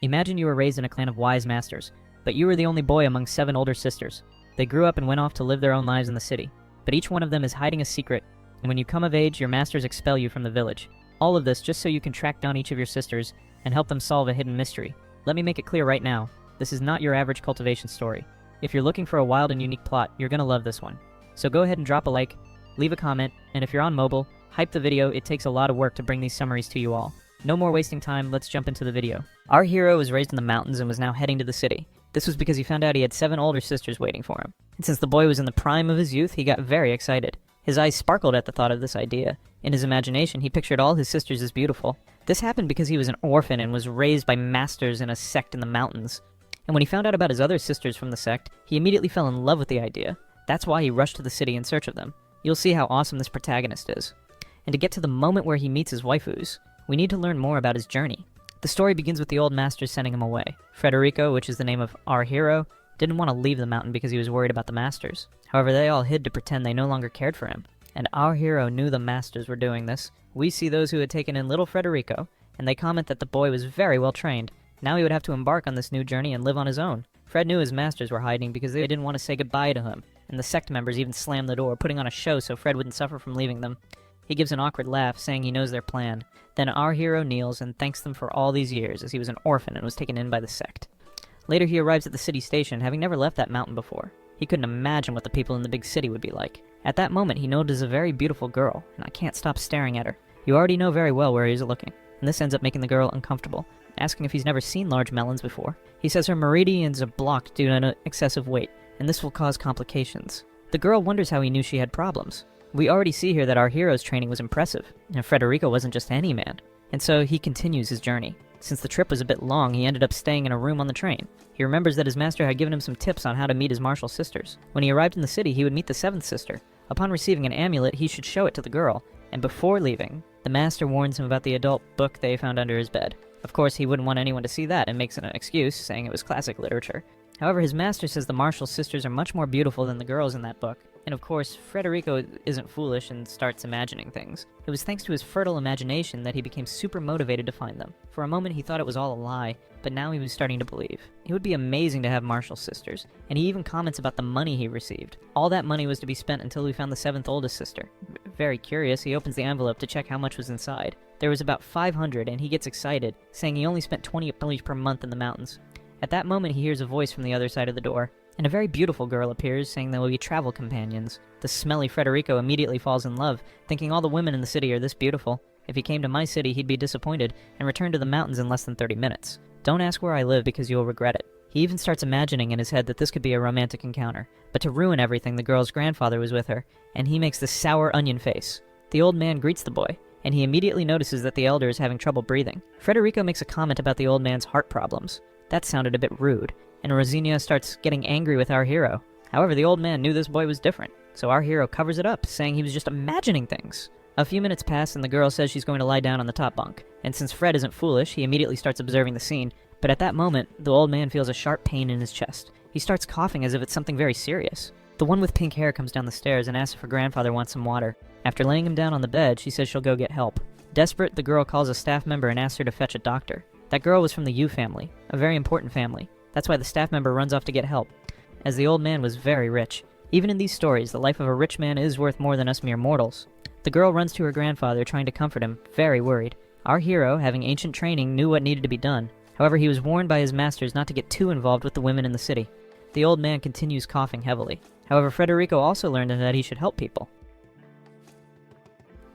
Imagine you were raised in a clan of wise masters, but you were the only boy among 7 older sisters. They grew up and went off to live their own lives in the city, but each one of them is hiding a secret, and when you come of age, your masters expel you from the village. All of this just so you can track down each of your sisters and help them solve a hidden mystery. Let me make it clear right now, this is not your average cultivation story. If you're looking for a wild and unique plot, you're gonna love this one. So go ahead and drop a like, leave a comment, and if you're on mobile, hype the video. It takes a lot of work to bring these summaries to you all. No more wasting time, let's jump into the video. Our hero was raised in the mountains and was now heading to the city. This was because he found out he had 7 older sisters waiting for him. And since the boy was in the prime of his youth, he got very excited. His eyes sparkled at the thought of this idea. In his imagination, he pictured all his sisters as beautiful. This happened because he was an orphan and was raised by masters in a sect in the mountains. And when he found out about his other sisters from the sect, he immediately fell in love with the idea. That's why he rushed to the city in search of them. You'll see how awesome this protagonist is. And to get to the moment where he meets his waifus, we need to learn more about his journey. The story begins with the old masters sending him away. Frederico, which is the name of our hero, didn't want to leave the mountain because he was worried about the masters. However, they all hid to pretend they no longer cared for him. And our hero knew the masters were doing this. We see those who had taken in little Frederico, and they comment that the boy was very well trained. Now he would have to embark on this new journey and live on his own. Fred knew his masters were hiding because they didn't want to say goodbye to him, and the sect members even slammed the door, putting on a show so Fred wouldn't suffer from leaving them. He gives an awkward laugh, saying he knows their plan. Then our hero kneels and thanks them for all these years, as he was an orphan and was taken in by the sect. Later he arrives at the city station, having never left that mountain before. He couldn't imagine what the people in the big city would be like. At that moment he notices a very beautiful girl, and I can't stop staring at her. You already know very well where he's looking, and this ends up making the girl uncomfortable, asking if he's never seen large melons before. He says her meridians are blocked due to excessive weight, and this will cause complications. The girl wonders how he knew she had problems. We already see here that our hero's training was impressive, and Frederico wasn't just any man. And so he continues his journey. Since the trip was a bit long, he ended up staying in a room on the train. He remembers that his master had given him some tips on how to meet his martial sisters. When he arrived in the city, he would meet the 7th sister. Upon receiving an amulet, he should show it to the girl, and before leaving, the master warns him about the adult book they found under his bed. Of course, he wouldn't want anyone to see that and makes it an excuse, saying it was classic literature. However, his master says the martial sisters are much more beautiful than the girls in that book. And of course, Frederico isn't foolish and starts imagining things. It was thanks to his fertile imagination that he became super motivated to find them. For a moment he thought it was all a lie, but now he was starting to believe. It would be amazing to have martial sisters, and he even comments about the money he received. All that money was to be spent until we found the 7th oldest sister. Very curious, he opens the envelope to check how much was inside. There was about 500, and he gets excited, saying he only spent 20 per month in the mountains. At that moment he hears a voice from the other side of the door, and a very beautiful girl appears, saying they will be travel companions. The smelly Frederico immediately falls in love, thinking all the women in the city are this beautiful. If he came to my city, he'd be disappointed, and return to the mountains in less than 30 minutes. Don't ask where I live because you'll regret it. He even starts imagining in his head that this could be a romantic encounter. But to ruin everything, the girl's grandfather was with her, and he makes this sour onion face. The old man greets the boy, and he immediately notices that the elder is having trouble breathing. Frederico makes a comment about the old man's heart problems. That sounded a bit rude, and Rosinia starts getting angry with our hero. However, the old man knew this boy was different, so our hero covers it up, saying he was just imagining things. A few minutes pass and the girl says she's going to lie down on the top bunk, and since Fred isn't foolish, he immediately starts observing the scene, but at that moment, the old man feels a sharp pain in his chest. He starts coughing as if it's something very serious. The one with pink hair comes down the stairs and asks if her grandfather wants some water. After laying him down on the bed, she says she'll go get help. Desperate, the girl calls a staff member and asks her to fetch a doctor. That girl was from the Yu family, a very important family. That's why the staff member runs off to get help, as the old man was very rich. Even in these stories, the life of a rich man is worth more than us mere mortals. The girl runs to her grandfather, trying to comfort him, very worried. Our hero, having ancient training, knew what needed to be done. However, he was warned by his masters not to get too involved with the women in the city. The old man continues coughing heavily. However, Frederico also learned that he should help people.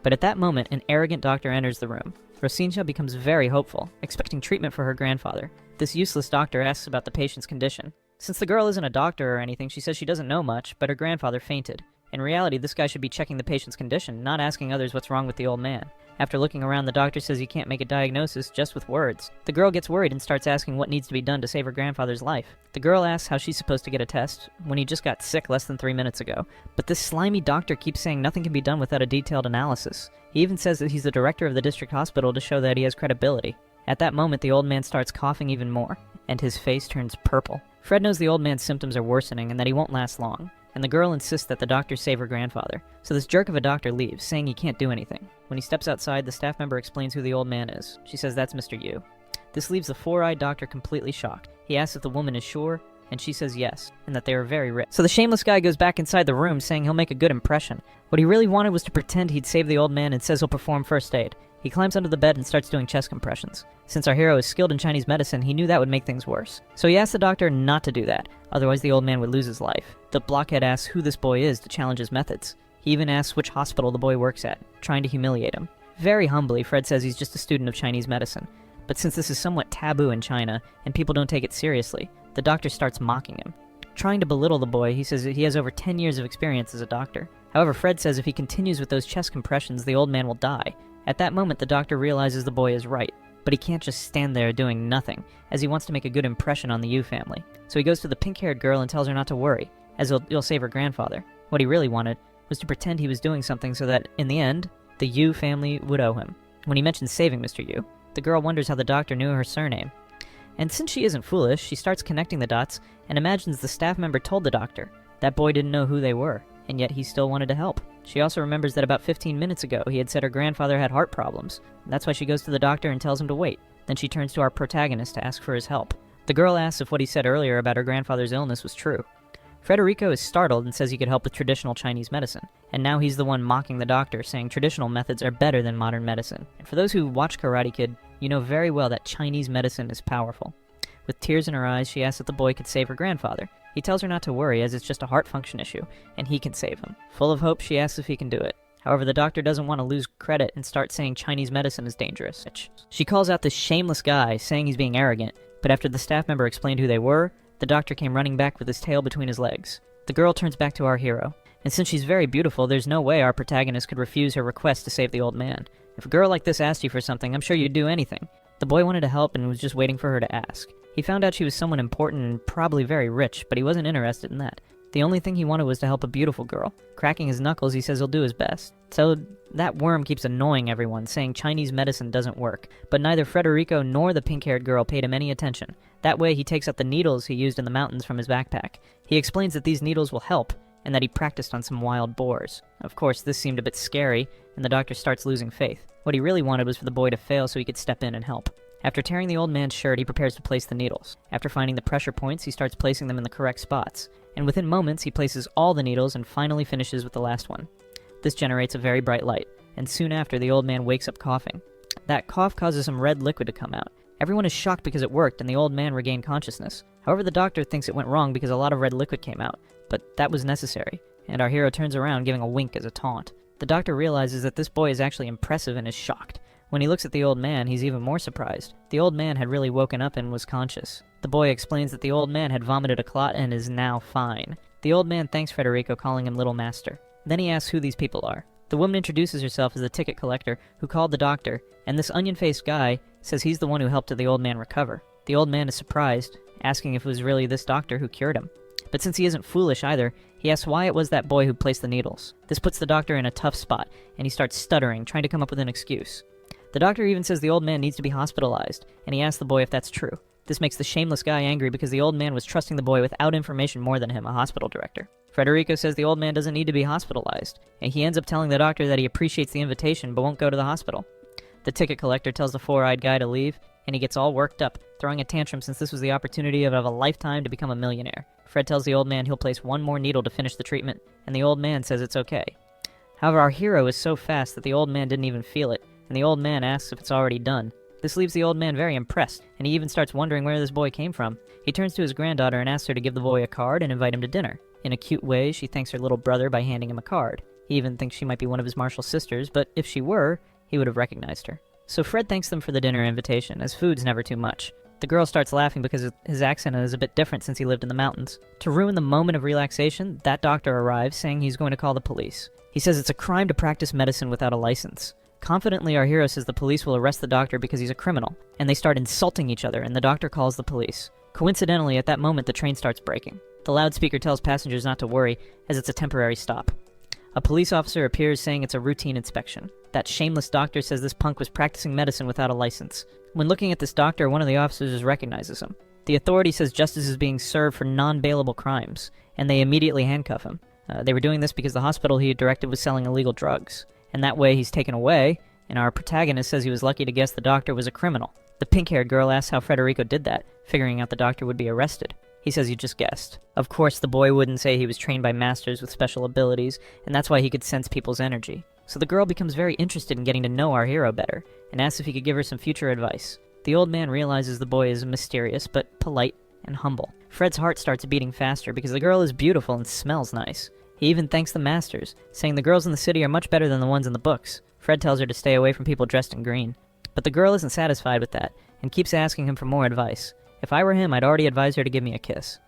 But at that moment, an arrogant doctor enters the room. Rosinia becomes very hopeful, expecting treatment for her grandfather. This useless doctor asks about the patient's condition. Since the girl isn't a doctor or anything, she says she doesn't know much, but her grandfather fainted. In reality, this guy should be checking the patient's condition, not asking others what's wrong with the old man. After looking around, the doctor says he can't make a diagnosis just with words. The girl gets worried and starts asking what needs to be done to save her grandfather's life. The girl asks how she's supposed to get a test, when he just got sick less than 3 minutes ago. But this slimy doctor keeps saying nothing can be done without a detailed analysis. He even says that he's the director of the district hospital to show that he has credibility. At that moment, the old man starts coughing even more, and his face turns purple. Fred knows the old man's symptoms are worsening and that he won't last long, and the girl insists that the doctor save her grandfather. So this jerk of a doctor leaves, saying he can't do anything. When he steps outside, the staff member explains who the old man is. She says that's Mr. Yu. This leaves the four-eyed doctor completely shocked. He asks if the woman is sure, and she says yes, and that they are very rich. So the shameless guy goes back inside the room saying he'll make a good impression. What he really wanted was to pretend he'd saved the old man and says he'll perform first aid. He climbs under the bed and starts doing chest compressions. Since our hero is skilled in Chinese medicine, he knew that would make things worse. So he asks the doctor not to do that, otherwise the old man would lose his life. The blockhead asks who this boy is to challenge his methods. He even asks which hospital the boy works at, trying to humiliate him. Very humbly, Fred says he's just a student of Chinese medicine. But since this is somewhat taboo in China, and people don't take it seriously, the doctor starts mocking him. Trying to belittle the boy, he says that he has over 10 years of experience as a doctor. However, Fred says if he continues with those chest compressions, the old man will die. At that moment, the doctor realizes the boy is right, but he can't just stand there doing nothing, as he wants to make a good impression on the Yu family. So he goes to the pink-haired girl and tells her not to worry, as he'll save her grandfather. What he really wanted was to pretend he was doing something so that, in the end, the Yu family would owe him. When he mentions saving Mr. Yu, the girl wonders how the doctor knew her surname. And since she isn't foolish, she starts connecting the dots and imagines the staff member told the doctor that boy didn't know who they were, and yet he still wanted to help. She also remembers that about 15 minutes ago he had said her grandfather had heart problems. That's why she goes to the doctor and tells him to wait. Then she turns to our protagonist to ask for his help. The girl asks if what he said earlier about her grandfather's illness was true. Federico is startled and says he could help with traditional Chinese medicine, and now he's the one mocking the doctor, saying traditional methods are better than modern medicine. And for those who watch Karate Kid, you know very well that Chinese medicine is powerful. With tears in her eyes, she asks if the boy could save her grandfather. He tells her not to worry, as it's just a heart function issue, and he can save him. Full of hope, she asks if he can do it. However, the doctor doesn't want to lose credit and starts saying Chinese medicine is dangerous. She calls out this shameless guy, saying he's being arrogant, but after the staff member explained who they were, the doctor came running back with his tail between his legs. The girl turns back to our hero, and since she's very beautiful, there's no way our protagonist could refuse her request to save the old man. If a girl like this asked you for something, I'm sure you'd do anything. The boy wanted to help and was just waiting for her to ask. He found out she was someone important and probably very rich, but he wasn't interested in that. The only thing he wanted was to help a beautiful girl. Cracking his knuckles, he says he'll do his best. So that worm keeps annoying everyone, saying Chinese medicine doesn't work. But neither Federico nor the pink-haired girl paid him any attention. That way, he takes out the needles he used in the mountains from his backpack. He explains that these needles will help, and that he practiced on some wild boars. Of course, this seemed a bit scary, and the doctor starts losing faith. What he really wanted was for the boy to fail so he could step in and help. After tearing the old man's shirt, he prepares to place the needles. After finding the pressure points, he starts placing them in the correct spots. And within moments, he places all the needles and finally finishes with the last one. This generates a very bright light, and soon after, the old man wakes up coughing. That cough causes some red liquid to come out. Everyone is shocked because it worked, and the old man regained consciousness. However, the doctor thinks it went wrong because a lot of red liquid came out, but that was necessary, and our hero turns around giving a wink as a taunt. The doctor realizes that this boy is actually impressive and is shocked. When he looks at the old man, he's even more surprised. The old man had really woken up and was conscious. The boy explains that the old man had vomited a clot and is now fine. The old man thanks Federico, calling him Little Master. Then he asks who these people are. The woman introduces herself as the ticket collector who called the doctor, and this onion-faced guy says he's the one who helped the old man recover. The old man is surprised, asking if it was really this doctor who cured him. But since he isn't foolish either, he asks why it was that boy who placed the needles. This puts the doctor in a tough spot, and he starts stuttering, trying to come up with an excuse. The doctor even says the old man needs to be hospitalized, and he asks the boy if that's true. This makes the shameless guy angry because the old man was trusting the boy without information more than him, a hospital director. Federico says the old man doesn't need to be hospitalized, and he ends up telling the doctor that he appreciates the invitation but won't go to the hospital. The ticket collector tells the four-eyed guy to leave, and he gets all worked up, throwing a tantrum since this was the opportunity of a lifetime to become a millionaire. Fred tells the old man he'll place one more needle to finish the treatment, and the old man says it's okay. However, our hero is so fast that the old man didn't even feel it, and the old man asks if it's already done. This leaves the old man very impressed, and he even starts wondering where this boy came from. He turns to his granddaughter and asks her to give the boy a card and invite him to dinner. In a cute way, she thanks her little brother by handing him a card. He even thinks she might be one of his martial sisters, but if she were, he would have recognized her. So Fred thanks them for the dinner invitation, as food's never too much. The girl starts laughing because his accent is a bit different since he lived in the mountains. To ruin the moment of relaxation, that doctor arrives saying he's going to call the police. He says it's a crime to practice medicine without a license. Confidently, our hero says the police will arrest the doctor because he's a criminal, and they start insulting each other, and the doctor calls the police. Coincidentally, at that moment, the train starts braking. The loudspeaker tells passengers not to worry, as it's a temporary stop. A police officer appears saying it's a routine inspection. That shameless doctor says this punk was practicing medicine without a license. When looking at this doctor, one of the officers recognizes him. The authority says justice is being served for non-bailable crimes, and they immediately handcuff him. They were doing this because the hospital he had directed was selling illegal drugs. And that way he's taken away, and our protagonist says he was lucky to guess the doctor was a criminal. The pink-haired girl asks how Federico did that, figuring out the doctor would be arrested. He says he just guessed. Of course, the boy wouldn't say he was trained by masters with special abilities, and that's why he could sense people's energy. So the girl becomes very interested in getting to know our hero better, and asks if he could give her some future advice. The old man realizes the boy is mysterious, but polite and humble. Fred's heart starts beating faster because the girl is beautiful and smells nice. He even thanks the masters, saying the girls in the city are much better than the ones in the books. Fred tells her to stay away from people dressed in green. But the girl isn't satisfied with that, and keeps asking him for more advice. If I were him, I'd already advise her to give me a kiss.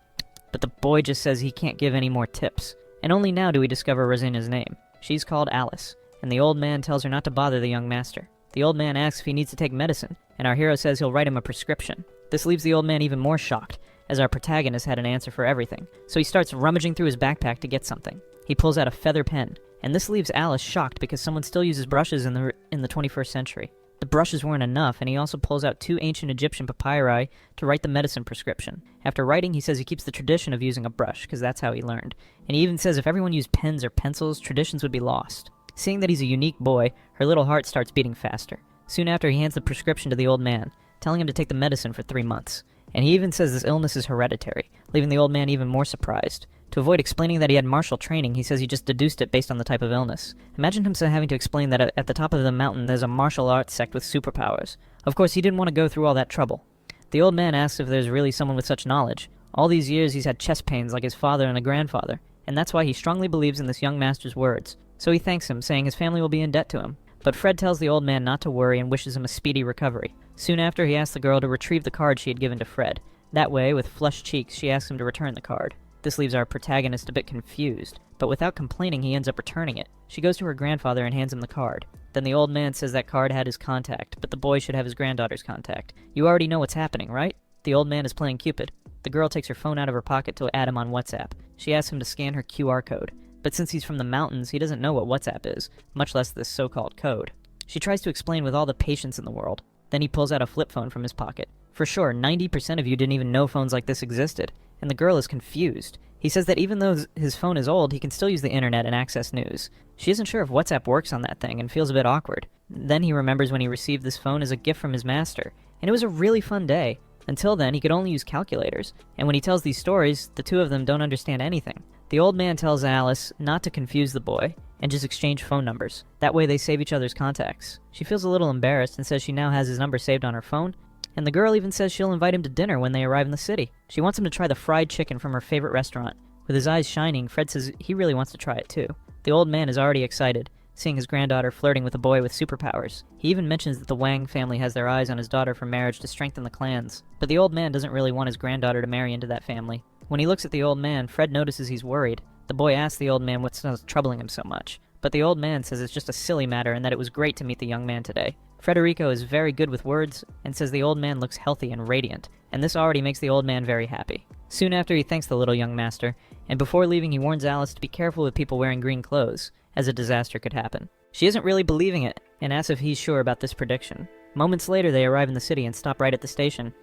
But the boy just says he can't give any more tips. And only now do we discover Rosina's name. She's called Alice, and the old man tells her not to bother the young master. The old man asks if he needs to take medicine, and our hero says he'll write him a prescription. This leaves the old man even more shocked, as our protagonist had an answer for everything. So he starts rummaging through his backpack to get something. He pulls out a feather pen, and this leaves Alice shocked because someone still uses brushes in the 21st century. The brushes weren't enough, and he also pulls out 2 ancient Egyptian papyri to write the medicine prescription. After writing, he says he keeps the tradition of using a brush, because that's how he learned. And he even says if everyone used pens or pencils, traditions would be lost. Seeing that he's a unique boy, her little heart starts beating faster. Soon after, he hands the prescription to the old man, telling him to take the medicine for 3 months. And he even says this illness is hereditary, leaving the old man even more surprised. To avoid explaining that he had martial training, he says he just deduced it based on the type of illness. Imagine him having to explain that at the top of the mountain there's a martial arts sect with superpowers. Of course, he didn't want to go through all that trouble. The old man asks if there's really someone with such knowledge. All these years he's had chest pains like his father and a grandfather, and that's why he strongly believes in this young master's words. So he thanks him, saying his family will be in debt to him. But Fred tells the old man not to worry and wishes him a speedy recovery. Soon after, he asks the girl to retrieve the card she had given to Fred. That way, with flushed cheeks, she asks him to return the card. This leaves our protagonist a bit confused, but without complaining, he ends up returning it. She goes to her grandfather and hands him the card. Then the old man says that card had his contact, but the boy should have his granddaughter's contact. You already know what's happening, right? The old man is playing Cupid. The girl takes her phone out of her pocket to add him on WhatsApp. She asks him to scan her QR code, but since he's from the mountains, he doesn't know what WhatsApp is, much less this so-called code. She tries to explain with all the patience in the world. Then he pulls out a flip phone from his pocket. For sure, 90% of you didn't even know phones like this existed, and the girl is confused. He says that even though his phone is old, he can still use the internet and access news. She isn't sure if WhatsApp works on that thing and feels a bit awkward. Then he remembers when he received this phone as a gift from his master, and it was a really fun day. Until then, he could only use calculators, and when he tells these stories, the two of them don't understand anything. The old man tells Alice not to confuse the boy, and just exchange phone numbers. That way they save each other's contacts. She feels a little embarrassed and says she now has his number saved on her phone, and the girl even says she'll invite him to dinner when they arrive in the city. She wants him to try the fried chicken from her favorite restaurant. With his eyes shining, Fred says he really wants to try it too. The old man is already excited, seeing his granddaughter flirting with a boy with superpowers. He even mentions that the Wang family has their eyes on his daughter for marriage to strengthen the clans. But the old man doesn't really want his granddaughter to marry into that family. When he looks at the old man, Fred notices he's worried. The boy asks the old man what's troubling him so much. But the old man says it's just a silly matter and that it was great to meet the young man today. Federico is very good with words and says the old man looks healthy and radiant, and this already makes the old man very happy. Soon after, he thanks the little young master, and before leaving he warns Alice to be careful with people wearing green clothes, as a disaster could happen. She isn't really believing it, and asks if he's sure about this prediction. Moments later, they arrive in the city and stop right at the station.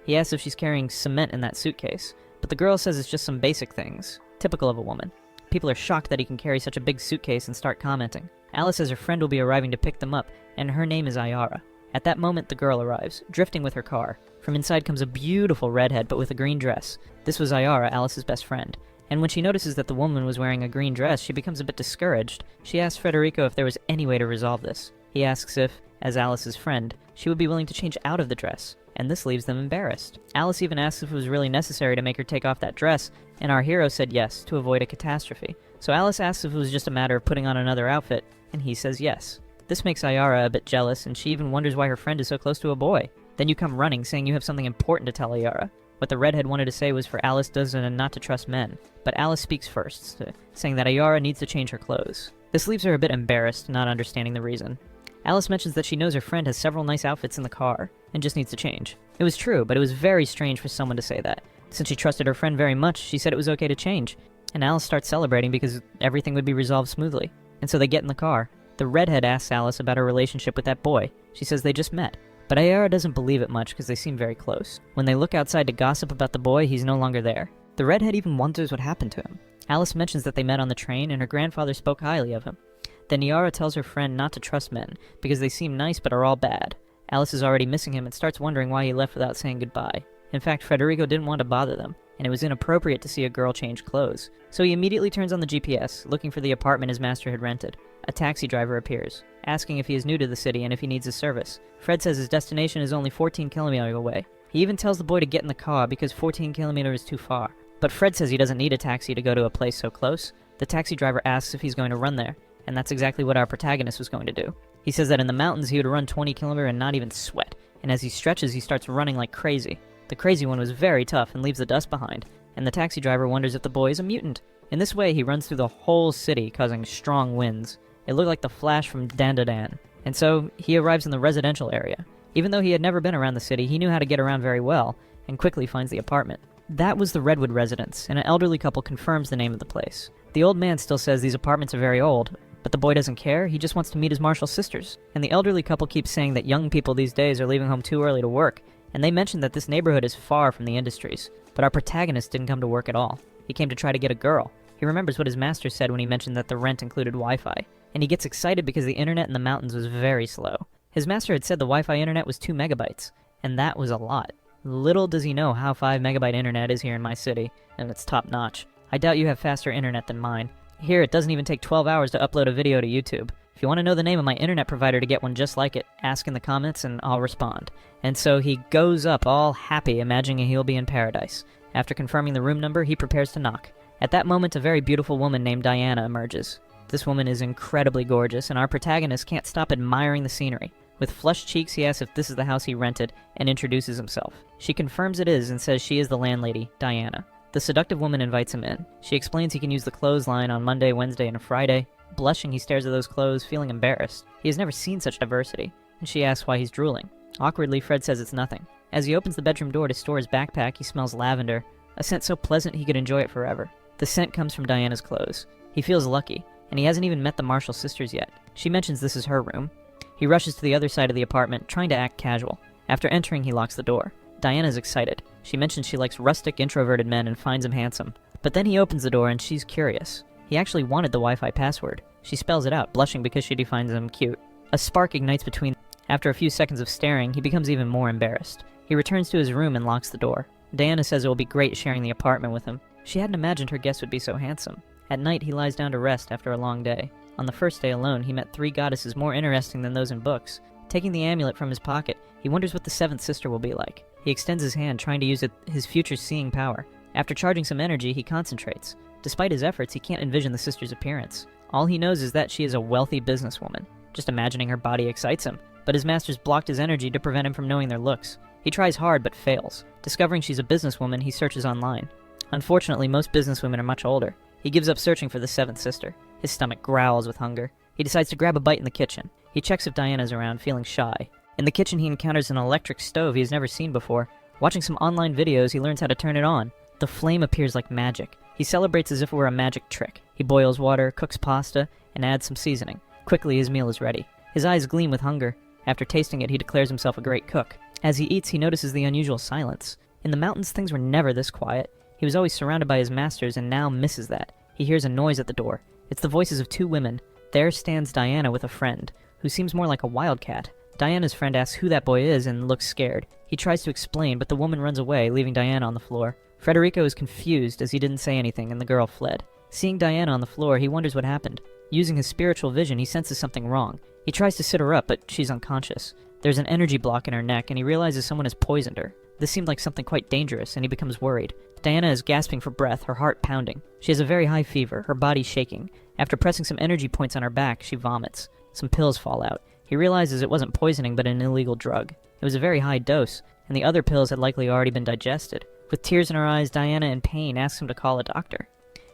He asks if she's carrying cement in that suitcase, but the girl says it's just some basic things, typical of a woman. People are shocked that he can carry such a big suitcase and start commenting. Alice says her friend will be arriving to pick them up, and her name is Ayara. At that moment, the girl arrives, drifting with her car. From inside comes a beautiful redhead, but with a green dress. This was Ayara, Alice's best friend. And when she notices that the woman was wearing a green dress, she becomes a bit discouraged. She asks Federico if there was any way to resolve this. He asks if, as Alice's friend, she would be willing to change out of the dress, and this leaves them embarrassed. Alice even asks if it was really necessary to make her take off that dress, and our hero said yes, to avoid a catastrophe. So Alice asks if it was just a matter of putting on another outfit, and he says yes. This makes Ayara a bit jealous, and she even wonders why her friend is so close to a boy. Then you come running, saying you have something important to tell Ayara. What the redhead wanted to say was for Alice doesn't not to trust men, but Alice speaks first, saying that Ayara needs to change her clothes. This leaves her a bit embarrassed, not understanding the reason. Alice mentions that she knows her friend has several nice outfits in the car, and just needs to change. It was true, but it was very strange for someone to say that. Since she trusted her friend very much, she said it was okay to change, and Alice starts celebrating because everything would be resolved smoothly. And so they get in the car. The redhead asks Alice about her relationship with that boy. She says they just met. But Ayara doesn't believe it much because they seem very close. When they look outside to gossip about the boy, he's no longer there. The redhead even wonders what happened to him. Alice mentions that they met on the train and her grandfather spoke highly of him. Then Yara tells her friend not to trust men because they seem nice but are all bad. Alice is already missing him and starts wondering why he left without saying goodbye. In fact, Federico didn't want to bother them, and it was inappropriate to see a girl change clothes. So he immediately turns on the GPS, looking for the apartment his master had rented. A taxi driver appears, asking if he is new to the city and if he needs a service. Fred says his destination is only 14 kilometers away. He even tells the boy to get in the car because 14 kilometers is too far. But Fred says he doesn't need a taxi to go to a place so close. The taxi driver asks if he's going to run there, and that's exactly what our protagonist was going to do. He says that in the mountains he would run 20 kilometers and not even sweat, and as he stretches he starts running like crazy. The crazy one was very tough and leaves the dust behind, and the taxi driver wonders if the boy is a mutant. In this way he runs through the whole city, causing strong winds. It looked like the Flash from Dan Da Dan. And so he arrives in the residential area. Even though he had never been around the city, he knew how to get around very well, and quickly finds the apartment. That was the Redwood residence, and an elderly couple confirms the name of the place. The old man still says these apartments are very old, but the boy doesn't care. He just wants to meet his Marshall sisters. And the elderly couple keeps saying that young people these days are leaving home too early to work, and they mention that this neighborhood is far from the industries. But our protagonist didn't come to work at all. He came to try to get a girl. He remembers what his master said when he mentioned that the rent included Wi-Fi, and he gets excited because the internet in the mountains was very slow. His master had said the Wi-Fi internet was 2 megabytes, and that was a lot. Little does he know how 5 megabyte internet is here in my city, and it's top notch. I doubt you have faster internet than mine. Here, it doesn't even take 12 hours to upload a video to YouTube. If you want to know the name of my internet provider to get one just like it, ask in the comments and I'll respond. And so he goes up all happy, imagining he'll be in paradise. After confirming the room number, he prepares to knock. At that moment, a very beautiful woman named Diana emerges. This woman is incredibly gorgeous, and our protagonist can't stop admiring the scenery. With flushed cheeks, he asks if this is the house he rented, and introduces himself. She confirms it is and says she is the landlady, Diana. The seductive woman invites him in. She explains he can use the clothesline on Monday, Wednesday, and Friday. Blushing, he stares at those clothes, feeling embarrassed. He has never seen such diversity, and she asks why he's drooling. Awkwardly, Fred says it's nothing. As he opens the bedroom door to store his backpack, he smells lavender, a scent so pleasant he could enjoy it forever. The scent comes from Diana's clothes. He feels lucky, and he hasn't even met the Marshall sisters yet. She mentions this is her room. He rushes to the other side of the apartment, trying to act casual. After entering, he locks the door. Diana's excited. She mentions she likes rustic, introverted men and finds him handsome. But then he opens the door and she's curious. He actually wanted the Wi-Fi password. She spells it out, blushing because she defines him cute. A spark ignites between them. After a few seconds of staring, he becomes even more embarrassed. He returns to his room and locks the door. Diana says it will be great sharing the apartment with him. She hadn't imagined her guest would be so handsome. At night, he lies down to rest after a long day. On the first day alone, he met 3 goddesses more interesting than those in books. Taking the amulet from his pocket, he wonders what the 7th sister will be like. He extends his hand, trying to use his future seeing power. After charging some energy, he concentrates. Despite his efforts, he can't envision the sister's appearance. All he knows is that she is a wealthy businesswoman. Just imagining her body excites him, but his master's blocked his energy to prevent him from knowing their looks. He tries hard, but fails. Discovering she's a businesswoman, he searches online. Unfortunately, most businesswomen are much older. He gives up searching for the 7th sister. His stomach growls with hunger. He decides to grab a bite in the kitchen. He checks if Diana's around, feeling shy. In the kitchen, he encounters an electric stove he has never seen before. Watching some online videos, he learns how to turn it on. The flame appears like magic. He celebrates as if it were a magic trick. He boils water, cooks pasta, and adds some seasoning. Quickly, his meal is ready. His eyes gleam with hunger. After tasting it, he declares himself a great cook. As he eats, he notices the unusual silence. In the mountains, things were never this quiet. He was always surrounded by his masters and now misses that. He hears a noise at the door. It's the voices of 2 women. There stands Diana with a friend, who seems more like a wildcat. Diana's friend asks who that boy is and looks scared. He tries to explain, but the woman runs away, leaving Diana on the floor. Federico is confused as he didn't say anything and the girl fled. Seeing Diana on the floor, he wonders what happened. Using his spiritual vision, he senses something wrong. He tries to sit her up, but she's unconscious. There's an energy block in her neck, and he realizes someone has poisoned her. This seemed like something quite dangerous, and he becomes worried. Diana is gasping for breath, her heart pounding. She has a very high fever, her body shaking. After pressing some energy points on her back, she vomits. Some pills fall out. He realizes it wasn't poisoning, but an illegal drug. It was a very high dose, and the other pills had likely already been digested. With tears in her eyes, Diana, in pain, asks him to call a doctor.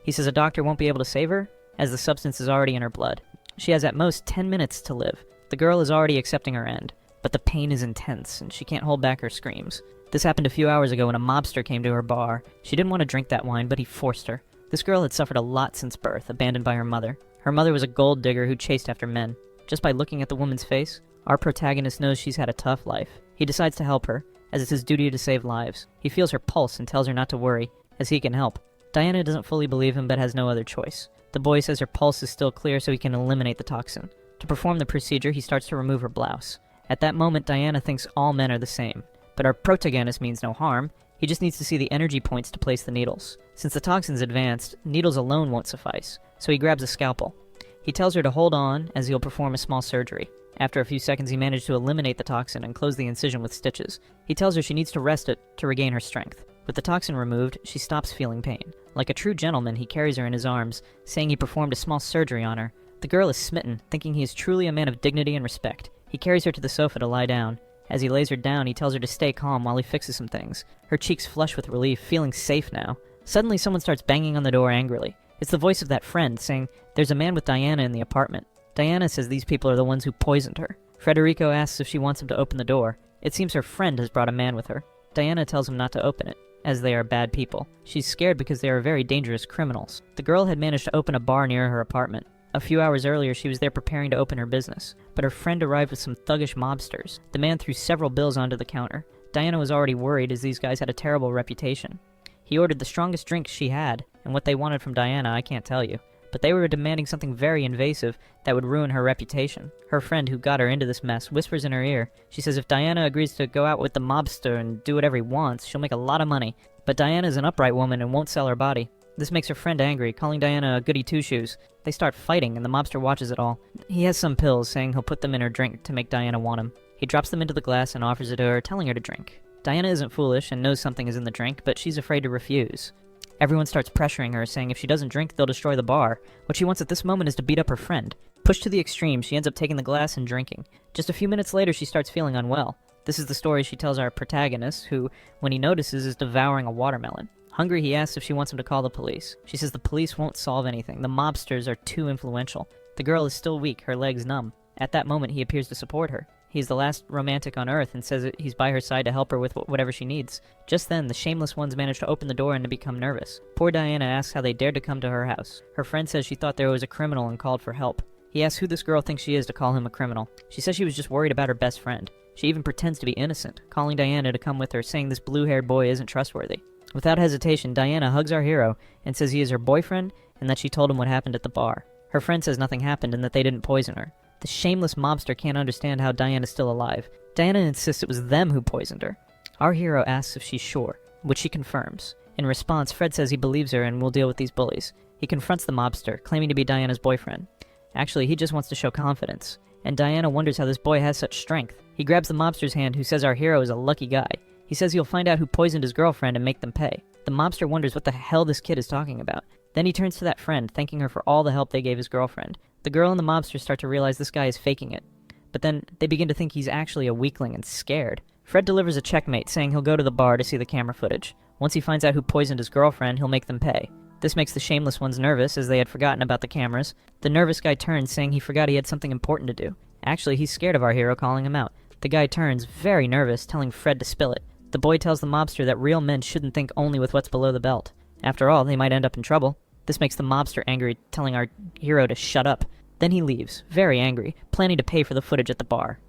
He says a doctor won't be able to save her, as the substance is already in her blood. She has at most 10 minutes to live. The girl is already accepting her end, but the pain is intense, and she can't hold back her screams. This happened a few hours ago when a mobster came to her bar. She didn't want to drink that wine, but he forced her. This girl had suffered a lot since birth, abandoned by her mother. Her mother was a gold digger who chased after men. Just by looking at the woman's face, our protagonist knows she's had a tough life. He decides to help her, as it's his duty to save lives. He feels her pulse and tells her not to worry, as he can help. Diana doesn't fully believe him, but has no other choice. The boy says her pulse is still clear so he can eliminate the toxin. To perform the procedure, he starts to remove her blouse. At that moment, Diana thinks all men are the same. But our protagonist means no harm. He just needs to see the energy points to place the needles. Since the toxin's advanced, needles alone won't suffice, so he grabs a scalpel. He tells her to hold on as he'll perform a small surgery. After a few seconds, he managed to eliminate the toxin and close the incision with stitches. He tells her she needs to rest it to regain her strength. With the toxin removed, she stops feeling pain. Like a true gentleman, he carries her in his arms, saying he performed a small surgery on her. The girl is smitten, thinking he is truly a man of dignity and respect. He carries her to the sofa to lie down. As he lays her down, he tells her to stay calm while he fixes some things. Her cheeks flush with relief, feeling safe now. Suddenly, someone starts banging on the door angrily. It's the voice of that friend, saying, "There's a man with Diana in the apartment." Diana says these people are the ones who poisoned her. Federico asks if she wants him to open the door. It seems her friend has brought a man with her. Diana tells him not to open it, as they are bad people. She's scared because they are very dangerous criminals. The girl had managed to open a bar near her apartment. A few hours earlier, she was there preparing to open her business, but her friend arrived with some thuggish mobsters. The man threw several bills onto the counter. Diana was already worried as these guys had a terrible reputation. He ordered the strongest drinks she had, and what they wanted from Diana I can't tell you. But they were demanding something very invasive that would ruin her reputation. Her friend, who got her into this mess, whispers in her ear. She says if Diana agrees to go out with the mobster and do whatever he wants, she'll make a lot of money. But Diana is an upright woman and won't sell her body. This makes her friend angry, calling Diana a goody two-shoes. They start fighting, and the mobster watches it all. He has some pills, saying he'll put them in her drink to make Diana want him. He drops them into the glass and offers it to her, telling her to drink. Diana isn't foolish and knows something is in the drink, but she's afraid to refuse. Everyone starts pressuring her, saying if she doesn't drink, they'll destroy the bar. What she wants at this moment is to beat up her friend. Pushed to the extreme, she ends up taking the glass and drinking. Just a few minutes later, she starts feeling unwell. This is the story she tells our protagonist, who, when he notices, is devouring a watermelon. Hungry, he asks if she wants him to call the police. She says the police won't solve anything. The mobsters are too influential. The girl is still weak, her legs numb. At that moment, he appears to support her. He's the last romantic on Earth and says that he's by her side to help her with whatever she needs. Just then, the shameless ones manage to open the door and to become nervous. Poor Diana asks how they dared to come to her house. Her friend says she thought there was a criminal and called for help. He asks who this girl thinks she is to call him a criminal. She says she was just worried about her best friend. She even pretends to be innocent, calling Diana to come with her, saying this blue-haired boy isn't trustworthy. Without hesitation, Diana hugs our hero and says he is her boyfriend and that she told him what happened at the bar. Her friend says nothing happened and that they didn't poison her. The shameless mobster can't understand how Diana's still alive. Diana insists it was them who poisoned her. Our hero asks if she's sure, which she confirms. In response, Fred says he believes her and will deal with these bullies. He confronts the mobster, claiming to be Diana's boyfriend. Actually, he just wants to show confidence, and Diana wonders how this boy has such strength. He grabs the mobster's hand, who says our hero is a lucky guy. He says he'll find out who poisoned his girlfriend and make them pay. The mobster wonders what the hell this kid is talking about. Then he turns to that friend, thanking her for all the help they gave his girlfriend. The girl and the mobster start to realize this guy is faking it. But then they begin to think he's actually a weakling and scared. Fred delivers a checkmate, saying he'll go to the bar to see the camera footage. Once he finds out who poisoned his girlfriend, he'll make them pay. This makes the shameless ones nervous, as they had forgotten about the cameras. The nervous guy turns, saying he forgot he had something important to do. Actually, he's scared of our hero calling him out. The guy turns, very nervous, telling Fred to spill it. The boy tells the mobster that real men shouldn't think only with what's below the belt. After all, they might end up in trouble. This makes the mobster angry, telling our hero to shut up. Then he leaves, very angry, planning to pay for the footage at the bar.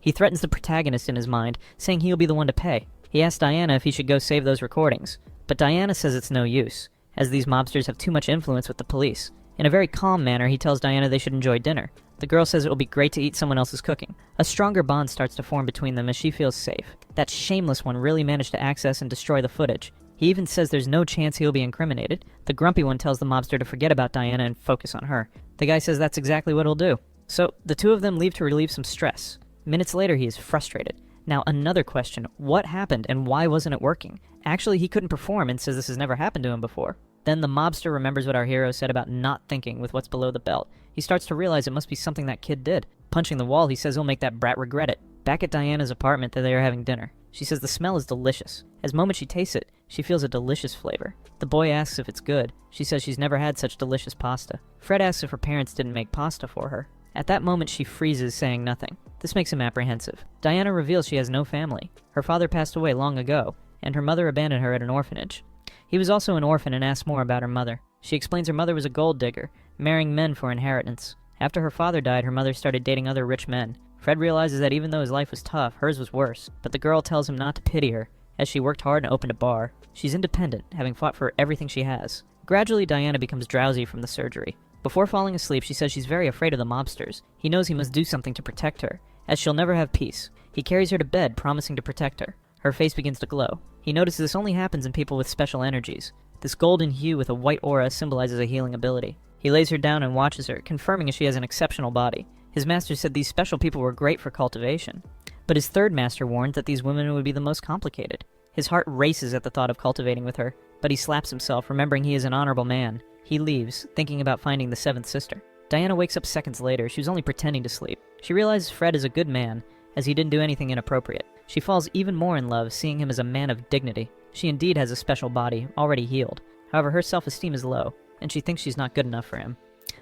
He threatens the protagonist in his mind, saying he'll be the one to pay. He asks Diana if he should go save those recordings. But Diana says it's no use, as these mobsters have too much influence with the police. In a very calm manner, he tells Diana they should enjoy dinner. The girl says it will be great to eat someone else's cooking. A stronger bond starts to form between them as she feels safe. That shameless one really managed to access and destroy the footage. He even says there's no chance he'll be incriminated. The grumpy one tells the mobster to forget about Diana and focus on her. The guy says that's exactly what he'll do. So, the two of them leave to relieve some stress. Minutes later, he is frustrated. Now, another question. What happened and why wasn't it working? Actually, he couldn't perform and says this has never happened to him before. Then the mobster remembers what our hero said about not thinking with what's below the belt. He starts to realize it must be something that kid did. Punching the wall, he says he'll make that brat regret it. Back at Diana's apartment, they are having dinner. She says the smell is delicious. As moment she tastes it, she feels a delicious flavor. The boy asks if it's good. She says she's never had such delicious pasta. Fred asks if her parents didn't make pasta for her. At that moment, she freezes, saying nothing. This makes him apprehensive. Diana reveals she has no family. Her father passed away long ago, and her mother abandoned her at an orphanage. He was also an orphan and asks more about her mother. She explains her mother was a gold digger, marrying men for inheritance. After her father died, her mother started dating other rich men. Fred realizes that even though his life was tough, hers was worse, but the girl tells him not to pity her, as she worked hard and opened a bar. She's independent, having fought for everything she has. Gradually, Diana becomes drowsy from the surgery. Before falling asleep, she says she's very afraid of the mobsters. He knows he must do something to protect her, as she'll never have peace. He carries her to bed, promising to protect her. Her face begins to glow. He notices this only happens in people with special energies. This golden hue with a white aura symbolizes a healing ability. He lays her down and watches her, confirming she has an exceptional body. His master said these special people were great for cultivation. But his third master warned that these women would be the most complicated. His heart races at the thought of cultivating with her, but he slaps himself, remembering he is an honorable man. He leaves, thinking about finding the seventh sister. Diana wakes up seconds later. She was only pretending to sleep. She realizes Fred is a good man, as he didn't do anything inappropriate. She falls even more in love, seeing him as a man of dignity. She indeed has a special body, already healed. However, her self-esteem is low, and she thinks she's not good enough for him.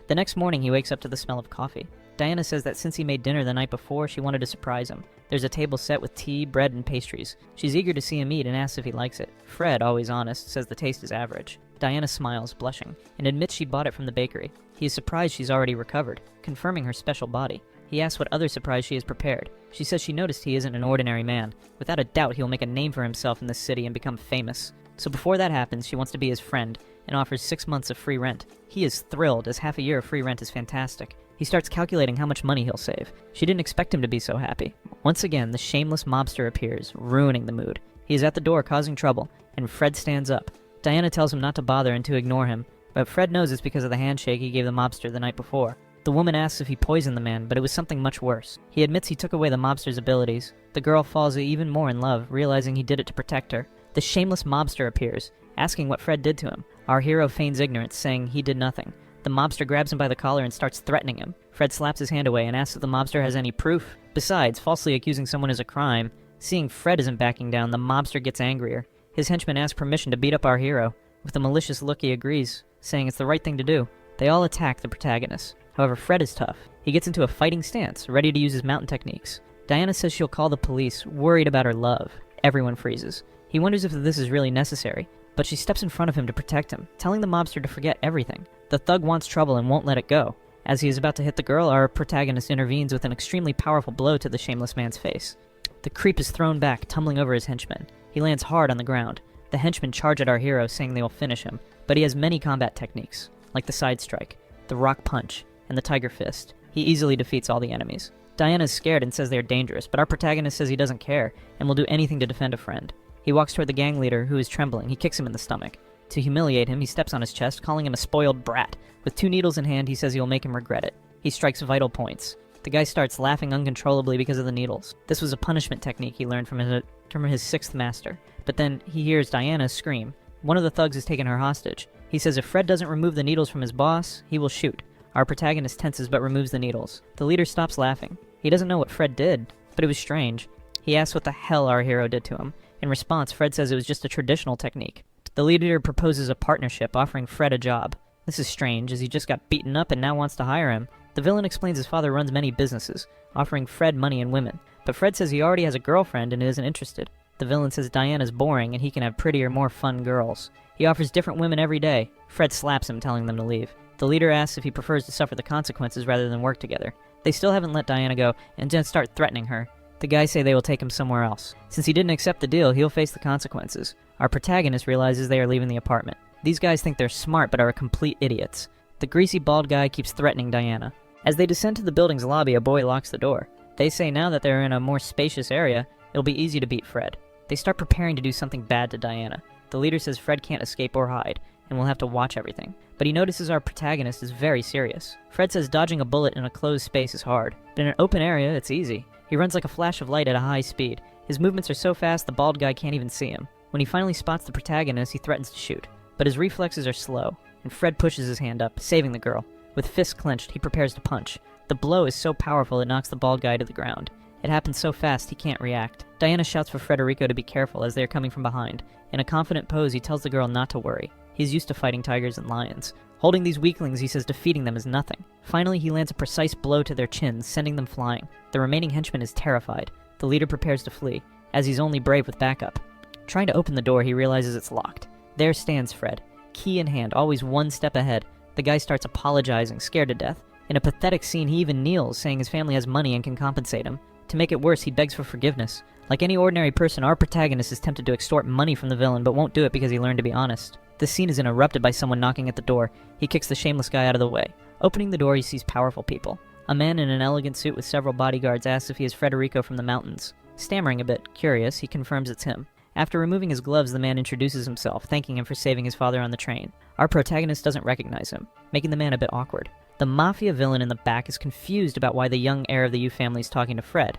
The next morning, he wakes up to the smell of coffee. Diana says that since he made dinner the night before, she wanted to surprise him. There's a table set with tea, bread, and pastries. She's eager to see him eat and asks if he likes it. Fred, always honest, says the taste is average. Diana smiles, blushing, and admits she bought it from the bakery. He is surprised she's already recovered, confirming her special body. He asks what other surprise she has prepared. She says she noticed he isn't an ordinary man. Without a doubt, he'll make a name for himself in this city and become famous. So before that happens, she wants to be his friend, and offers 6 months of free rent. He is thrilled, as half a year of free rent is fantastic. He starts calculating how much money he'll save. She didn't expect him to be so happy. Once again, the shameless mobster appears, ruining the mood. He is at the door causing trouble, and Fred stands up. Diana tells him not to bother and to ignore him, but Fred knows it's because of the handshake he gave the mobster the night before. The woman asks if he poisoned the man, but it was something much worse. He admits he took away the mobster's abilities. The girl falls even more in love, realizing he did it to protect her. The shameless mobster appears, asking what Fred did to him. Our hero feigns ignorance, saying he did nothing. The mobster grabs him by the collar and starts threatening him. Fred slaps his hand away and asks if the mobster has any proof. Besides, falsely accusing someone is a crime. Seeing Fred isn't backing down, the mobster gets angrier. His henchmen ask permission to beat up our hero. With a malicious look, he agrees, saying it's the right thing to do. They all attack the protagonist. However, Fred is tough. He gets into a fighting stance, ready to use his mountain techniques. Diana says she'll call the police, worried about her love. Everyone freezes. He wonders if this is really necessary, but she steps in front of him to protect him, telling the mobster to forget everything. The thug wants trouble and won't let it go. As he is about to hit the girl, our protagonist intervenes with an extremely powerful blow to the shameless man's face. The creep is thrown back, tumbling over his henchmen. He lands hard on the ground. The henchmen charge at our hero, saying they will finish him, but he has many combat techniques, like the side strike, the rock punch, and the tiger fist. He easily defeats all the enemies. Diana is scared and says they are dangerous, but our protagonist says he doesn't care and will do anything to defend a friend. He walks toward the gang leader, who is trembling. He kicks him in the stomach. To humiliate him, he steps on his chest, calling him a spoiled brat. With 2 needles in hand, he says he will make him regret it. He strikes vital points. The guy starts laughing uncontrollably because of the needles. This was a punishment technique he learned from his 6th master. But then he hears Diana scream. One of the thugs has taken her hostage. He says if Fred doesn't remove the needles from his boss, he will shoot. Our protagonist tenses but removes the needles. The leader stops laughing. He doesn't know what Fred did, but it was strange. He asks what the hell our hero did to him. In response, Fred says it was just a traditional technique. The leader proposes a partnership, offering Fred a job. This is strange, as he just got beaten up and now wants to hire him. The villain explains his father runs many businesses, offering Fred money and women. But Fred says he already has a girlfriend and isn't interested. The villain says Diana's boring and he can have prettier, more fun girls. He offers different women every day. Fred slaps him, telling them to leave. The leader asks if he prefers to suffer the consequences rather than work together. They still haven't let Diana go and just start threatening her. The guys say they will take him somewhere else. Since he didn't accept the deal, he'll face the consequences. Our protagonist realizes they are leaving the apartment. These guys think they're smart but are complete idiots. The greasy bald guy keeps threatening Diana. As they descend to the building's lobby, a boy locks the door. They say now that they're in a more spacious area, it'll be easy to beat Fred. They start preparing to do something bad to Diana. The leader says Fred can't escape or hide, and will have to watch everything. But he notices our protagonist is very serious. Fred says dodging a bullet in a closed space is hard, but in an open area, it's easy. He runs like a flash of light at a high speed. His movements are so fast the bald guy can't even see him. When he finally spots the protagonist, he threatens to shoot. But his reflexes are slow, and Fred pushes his hand up, saving the girl. With fists clenched, he prepares to punch. The blow is so powerful it knocks the bald guy to the ground. It happens so fast he can't react. Diana shouts for Federico to be careful as they are coming from behind. In a confident pose, he tells the girl not to worry. He's used to fighting tigers and lions. Holding these weaklings, he says defeating them is nothing. Finally, he lands a precise blow to their chins, sending them flying. The remaining henchman is terrified. The leader prepares to flee, as he's only brave with backup. Trying to open the door, he realizes it's locked. There stands Fred, key in hand, always one step ahead. The guy starts apologizing, scared to death. In a pathetic scene, he even kneels, saying his family has money and can compensate him. To make it worse, he begs for forgiveness. Like any ordinary person, our protagonist is tempted to extort money from the villain, but won't do it because he learned to be honest. The scene is interrupted by someone knocking at the door. He kicks the shameless guy out of the way. Opening the door, he sees powerful people. A man in an elegant suit with several bodyguards asks if he is Federico from the mountains. Stammering a bit, curious, he confirms it's him. After removing his gloves, the man introduces himself, thanking him for saving his father on the train. Our protagonist doesn't recognize him, making the man a bit awkward. The mafia villain in the back is confused about why the young heir of the Yu family is talking to Fred.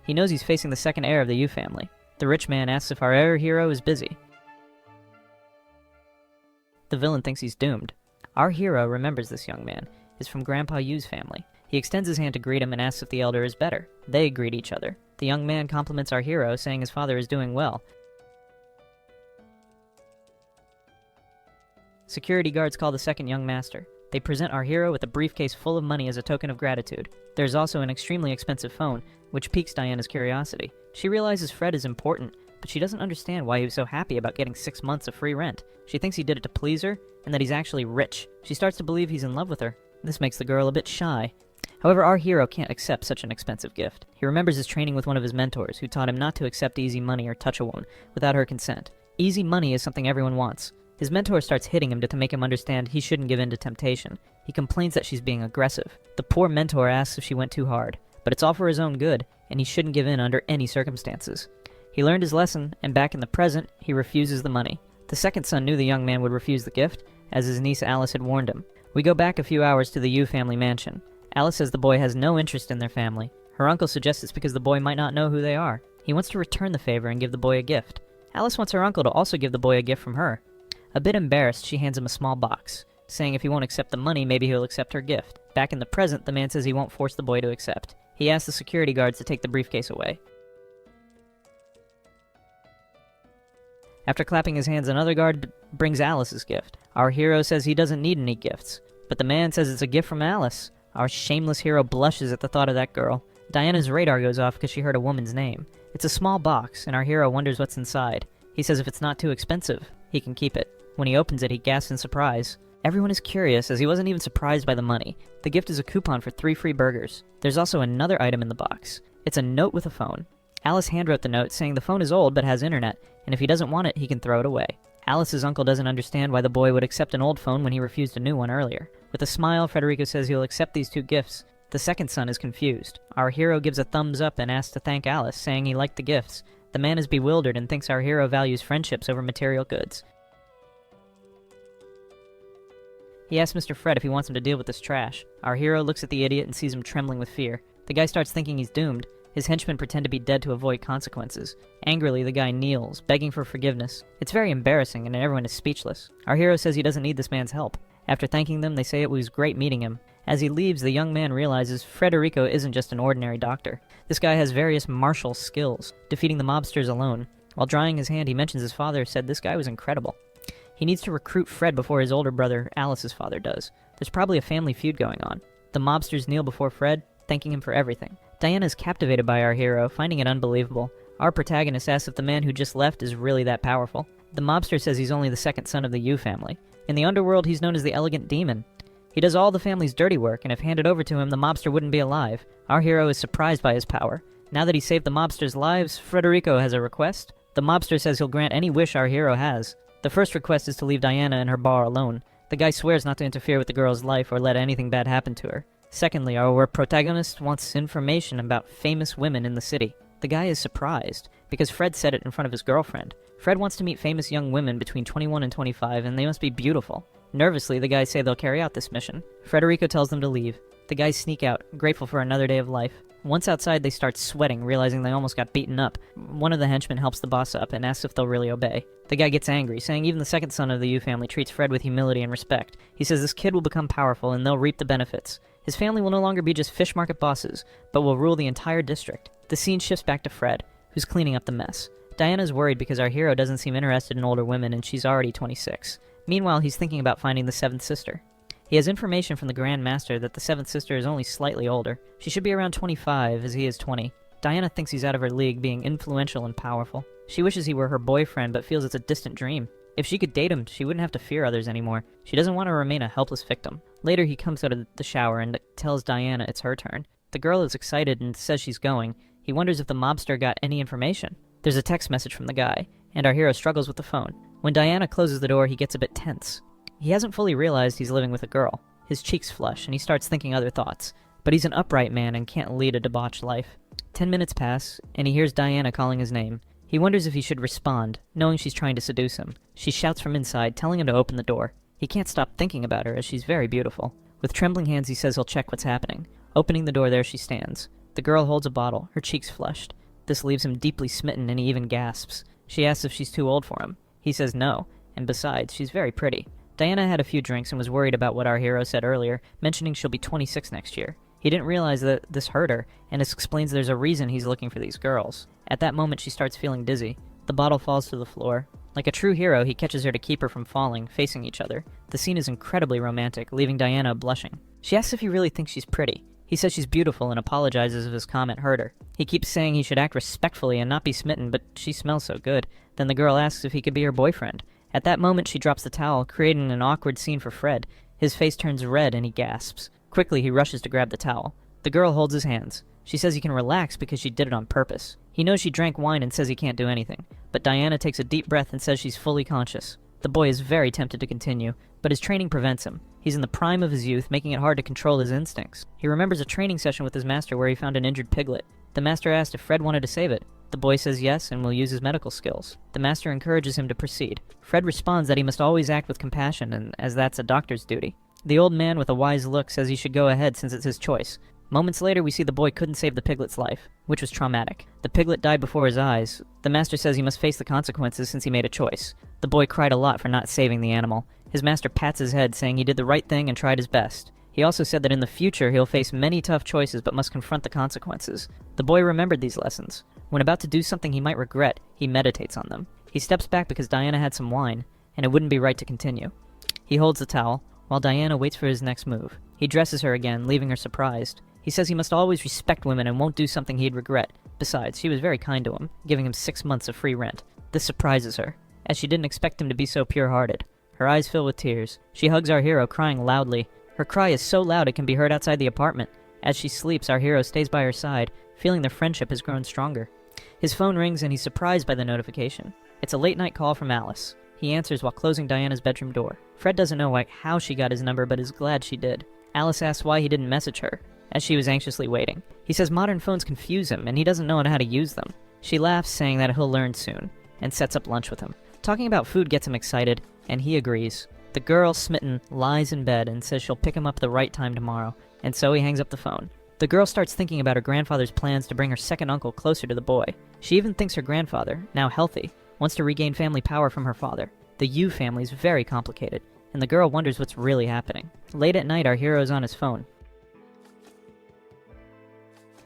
He knows he's facing the second heir of the Yu family. The rich man asks if our hero is busy. The villain thinks he's doomed. Our hero remembers this young man, is from Grandpa Yu's family. He extends his hand to greet him and asks if the elder is better. They greet each other. The young man compliments our hero, saying his father is doing well. Security guards call the second young master. They present our hero with a briefcase full of money as a token of gratitude. There's also an extremely expensive phone, which piques Diana's curiosity. She realizes Fred is important, but she doesn't understand why he was so happy about getting 6 months of free rent. She thinks he did it to please her, and that he's actually rich. She starts to believe he's in love with her. This makes the girl a bit shy. However, our hero can't accept such an expensive gift. He remembers his training with one of his mentors, who taught him not to accept easy money or touch a woman without her consent. Easy money is something everyone wants. His mentor starts hitting him to make him understand he shouldn't give in to temptation. He complains that she's being aggressive. The poor mentor asks if she went too hard, but it's all for his own good, and he shouldn't give in under any circumstances. He learned his lesson, and back in the present, he refuses the money. The second son knew the young man would refuse the gift, as his niece Alice had warned him. We go back a few hours to the Yu family mansion. Alice says the boy has no interest in their family. Her uncle suggests it's because the boy might not know who they are. He wants to return the favor and give the boy a gift. Alice wants her uncle to also give the boy a gift from her. A bit embarrassed, she hands him a small box, saying if he won't accept the money, maybe he'll accept her gift. Back in the present, the man says he won't force the boy to accept. He asks the security guards to take the briefcase away. After clapping his hands, another guard brings Alice's gift. Our hero says he doesn't need any gifts, but the man says it's a gift from Alice. Our shameless hero blushes at the thought of that girl. Diana's radar goes off because she heard a woman's name. It's a small box, and our hero wonders what's inside. He says if it's not too expensive, he can keep it. When he opens it, he gasps in surprise. Everyone is curious, as he wasn't even surprised by the money. The gift is a coupon for 3 free burgers. There's also another item in the box. It's a note with a phone. Alice handwrote the note saying the phone is old but has internet, and if he doesn't want it, he can throw it away. Alice's uncle doesn't understand why the boy would accept an old phone when he refused a new one earlier. With a smile, Federico says he'll accept these 2 gifts. The second son is confused. Our hero gives a thumbs up and asks to thank Alice, saying he liked the gifts. The man is bewildered and thinks our hero values friendships over material goods. He asks Mr. Fred if he wants him to deal with this trash. Our hero looks at the idiot and sees him trembling with fear. The guy starts thinking he's doomed. His henchmen pretend to be dead to avoid consequences. Angrily, the guy kneels, begging for forgiveness. It's very embarrassing, and everyone is speechless. Our hero says he doesn't need this man's help. After thanking them, they say it was great meeting him. As he leaves, the young man realizes Federico isn't just an ordinary doctor. This guy has various martial skills, defeating the mobsters alone. While drying his hand, he mentions his father said this guy was incredible. He needs to recruit Fred before his older brother, Alice's father, does. There's probably a family feud going on. The mobsters kneel before Fred, thanking him for everything. Diana is captivated by our hero, finding it unbelievable. Our protagonist asks if the man who just left is really that powerful. The mobster says he's only the second son of the Yu family. In the underworld, he's known as the Elegant Demon. He does all the family's dirty work, and if handed over to him, the mobster wouldn't be alive. Our hero is surprised by his power. Now that he saved the mobsters' lives, Federico has a request. The mobster says he'll grant any wish our hero has. The first request is to leave Diana and her bar alone. The guy swears not to interfere with the girl's life or let anything bad happen to her. Secondly, our protagonist wants information about famous women in the city. The guy is surprised, because Fred said it in front of his girlfriend. Fred wants to meet famous young women between 21 and 25, and they must be beautiful. Nervously, the guys say they'll carry out this mission. Federico tells them to leave. The guys sneak out, grateful for another day of life. Once outside, they start sweating, realizing they almost got beaten up. One of the henchmen helps the boss up and asks if they'll really obey. The guy gets angry, saying even the second son of the Yu family treats Fred with humility and respect. He says this kid will become powerful and they'll reap the benefits. His family will no longer be just fish market bosses, but will rule the entire district. The scene shifts back to Fred, who's cleaning up the mess. Diana's worried because our hero doesn't seem interested in older women and she's already 26. Meanwhile, he's thinking about finding the 7th sister. He has information from the Grand Master that the 7th sister is only slightly older. She should be around 25, as he is 20. Diana thinks he's out of her league, being influential and powerful. She wishes he were her boyfriend, but feels it's a distant dream. If she could date him, she wouldn't have to fear others anymore. She doesn't want to remain a helpless victim. Later, he comes out of the shower and tells Diana it's her turn. The girl is excited and says she's going. He wonders if the mobster got any information. There's a text message from the guy, and our hero struggles with the phone. When Diana closes the door, he gets a bit tense. He hasn't fully realized he's living with a girl. His cheeks flush, and he starts thinking other thoughts. But he's an upright man and can't lead a debauched life. 10 minutes pass, and he hears Diana calling his name. He wonders if he should respond, knowing she's trying to seduce him. She shouts from inside, telling him to open the door. He can't stop thinking about her, as she's very beautiful. With trembling hands, he says he'll check what's happening. Opening the door, there she stands. The girl holds a bottle, her cheeks flushed. This leaves him deeply smitten, and he even gasps. She asks if she's too old for him. He says no, and besides, she's very pretty. Diana had a few drinks and was worried about what our hero said earlier, mentioning she'll be 26 next year. He didn't realize that this hurt her, and this explains there's a reason he's looking for these girls. At that moment, she starts feeling dizzy. The bottle falls to the floor. Like a true hero, he catches her to keep her from falling, facing each other. The scene is incredibly romantic, leaving Diana blushing. She asks if he really thinks she's pretty. He says she's beautiful and apologizes if his comment hurt her. He keeps saying he should act respectfully and not be smitten, but she smells so good. Then the girl asks if he could be her boyfriend. At that moment, she drops the towel, creating an awkward scene for Fred. His face turns red and he gasps. Quickly, he rushes to grab the towel. The girl holds his hands. She says he can relax because she did it on purpose. He knows she drank wine and says he can't do anything. But Diana takes a deep breath and says she's fully conscious. The boy is very tempted to continue, but his training prevents him. He's in the prime of his youth, making it hard to control his instincts. He remembers a training session with his master where he found an injured piglet. The master asked if Fred wanted to save it. The boy says yes and will use his medical skills. The master encourages him to proceed. Fred responds that he must always act with compassion, and as that's a doctor's duty. The old man with a wise look says he should go ahead since it's his choice. Moments later, we see the boy couldn't save the piglet's life, which was traumatic. The piglet died before his eyes. The master says he must face the consequences since he made a choice. The boy cried a lot for not saving the animal. His master pats his head, saying he did the right thing and tried his best. He also said that in the future he'll face many tough choices but must confront the consequences. The boy remembered these lessons. When about to do something he might regret, he meditates on them. He steps back because Diana had some wine, and it wouldn't be right to continue. He holds the towel, while Diana waits for his next move. He dresses her again, leaving her surprised. He says he must always respect women and won't do something he'd regret. Besides, she was very kind to him, giving him 6 months of free rent. This surprises her, as she didn't expect him to be so pure-hearted. Her eyes fill with tears. She hugs our hero, crying loudly. Her cry is so loud it can be heard outside the apartment. As she sleeps, our hero stays by her side, feeling their friendship has grown stronger. His phone rings and he's surprised by the notification. It's a late-night call from Alice. He answers while closing Diana's bedroom door. Fred doesn't know how she got his number, but is glad she did. Alice asks why he didn't message her, as she was anxiously waiting. He says modern phones confuse him, and he doesn't know how to use them. She laughs, saying that he'll learn soon, and sets up lunch with him. Talking about food gets him excited, and he agrees. The girl, smitten, lies in bed and says she'll pick him up at the right time tomorrow, and so he hangs up the phone. The girl starts thinking about her grandfather's plans to bring her second uncle closer to the boy. She even thinks her grandfather, now healthy, wants to regain family power from her father. The Yu family is very complicated, and the girl wonders what's really happening. Late at night, our hero is on his phone.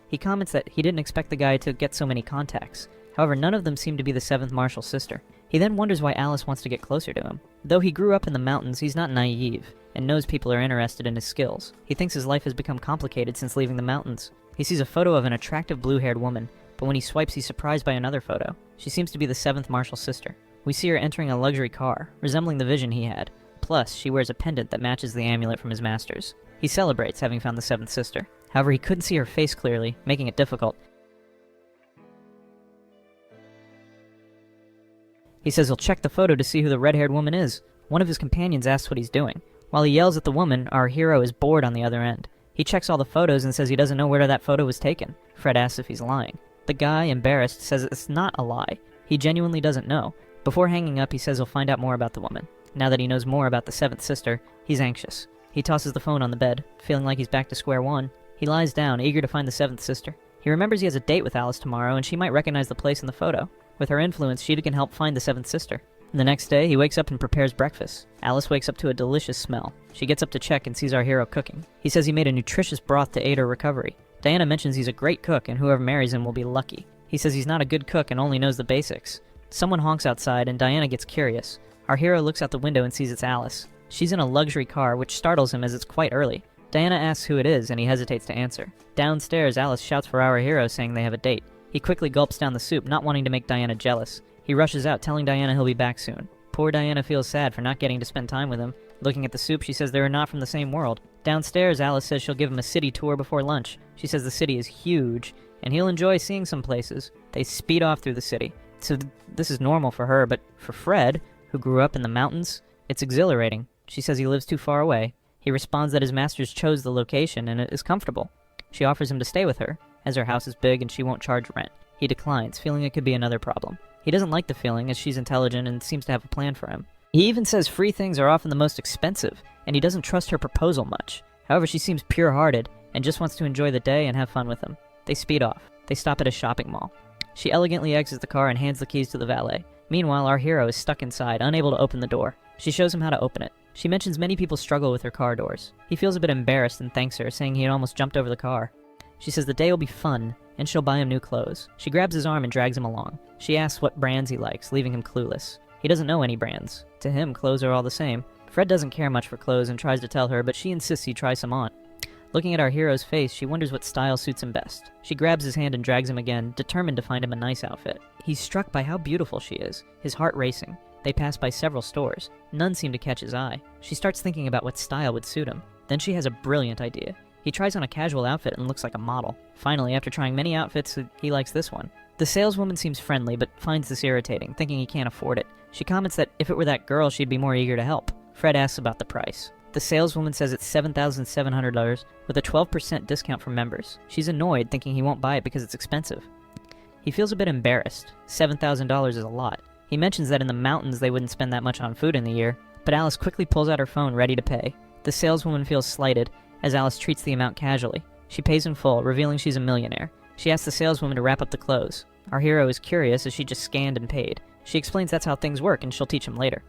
He comments that he didn't expect the guy to get so many contacts. However, none of them seem to be the 7th Marshal sister. He then wonders why Alice wants to get closer to him. Though he grew up in the mountains, he's not naive, and knows people are interested in his skills. He thinks his life has become complicated since leaving the mountains. He sees a photo of an attractive blue-haired woman, but when he swipes, he's surprised by another photo. She seems to be the 7th Marshal sister. We see her entering a luxury car, resembling the vision he had. Plus, she wears a pendant that matches the amulet from his master's. He celebrates having found the 7th sister. However, he couldn't see her face clearly, making it difficult. He says he'll check the photo to see who the red-haired woman is. One of his companions asks what he's doing. While he yells at the woman, our hero is bored on the other end. He checks all the photos and says he doesn't know where that photo was taken. Fred asks if he's lying. The guy, embarrassed, says it's not a lie. He genuinely doesn't know. Before hanging up, he says he'll find out more about the woman. Now that he knows more about the 7th sister, he's anxious. He tosses the phone on the bed, feeling like he's back to square one. He lies down, eager to find the 7th sister. He remembers he has a date with Alice tomorrow, and she might recognize the place in the photo. With her influence, she can help find the 7th sister. The next day, he wakes up and prepares breakfast. Alice wakes up to a delicious smell. She gets up to check and sees our hero cooking. He says he made a nutritious broth to aid her recovery. Diana mentions he's a great cook, and whoever marries him will be lucky. He says he's not a good cook and only knows the basics. Someone honks outside, and Diana gets curious. Our hero looks out the window and sees it's Alice. She's in a luxury car, which startles him as it's quite early. Diana asks who it is, and he hesitates to answer. Downstairs, Alice shouts for our hero, saying they have a date. He quickly gulps down the soup, not wanting to make Diana jealous. He rushes out, telling Diana he'll be back soon. Poor Diana feels sad for not getting to spend time with him. Looking at the soup, she says they are not from the same world. Downstairs, Alice says she'll give him a city tour before lunch. She says the city is huge, and he'll enjoy seeing some places. They speed off through the city. So this is normal for her, but for Fred, who grew up in the mountains, it's exhilarating. She says he lives too far away. He responds that his masters chose the location and it is comfortable. She offers him to stay with her, as her house is big and she won't charge rent. He declines, feeling it could be another problem. He doesn't like the feeling, as she's intelligent and seems to have a plan for him. He even says free things are often the most expensive, and he doesn't trust her proposal much. However, she seems pure-hearted and just wants to enjoy the day and have fun with him. They speed off. They stop at a shopping mall. She elegantly exits the car and hands the keys to the valet. Meanwhile, our hero is stuck inside, unable to open the door. She shows him how to open it. She mentions many people struggle with their car doors. He feels a bit embarrassed and thanks her, saying he had almost jumped over the car. She says the day will be fun, and she'll buy him new clothes. She grabs his arm and drags him along. She asks what brands he likes, leaving him clueless. He doesn't know any brands. To him, clothes are all the same. Fred doesn't care much for clothes and tries to tell her, but she insists he try some on. Looking at our hero's face, she wonders what style suits him best. She grabs his hand and drags him again, determined to find him a nice outfit. He's struck by how beautiful she is, his heart racing. They pass by several stores. None seem to catch his eye. She starts thinking about what style would suit him. Then she has a brilliant idea. He tries on a casual outfit and looks like a model. Finally, after trying many outfits, he likes this one. The saleswoman seems friendly, but finds this irritating, thinking he can't afford it. She comments that if it were that girl, she'd be more eager to help. Fred asks about the price. The saleswoman says it's $7,700 with a 12% discount for members. She's annoyed, thinking he won't buy it because it's expensive. He feels a bit embarrassed. $7,000 is a lot. He mentions that in the mountains they wouldn't spend that much on food in the year, but Alice quickly pulls out her phone ready to pay. The saleswoman feels slighted, as Alice treats the amount casually. She pays in full, revealing she's a millionaire. She asks the saleswoman to wrap up the clothes. Our hero is curious as she just scanned and paid. She explains that's how things work and she'll teach him later.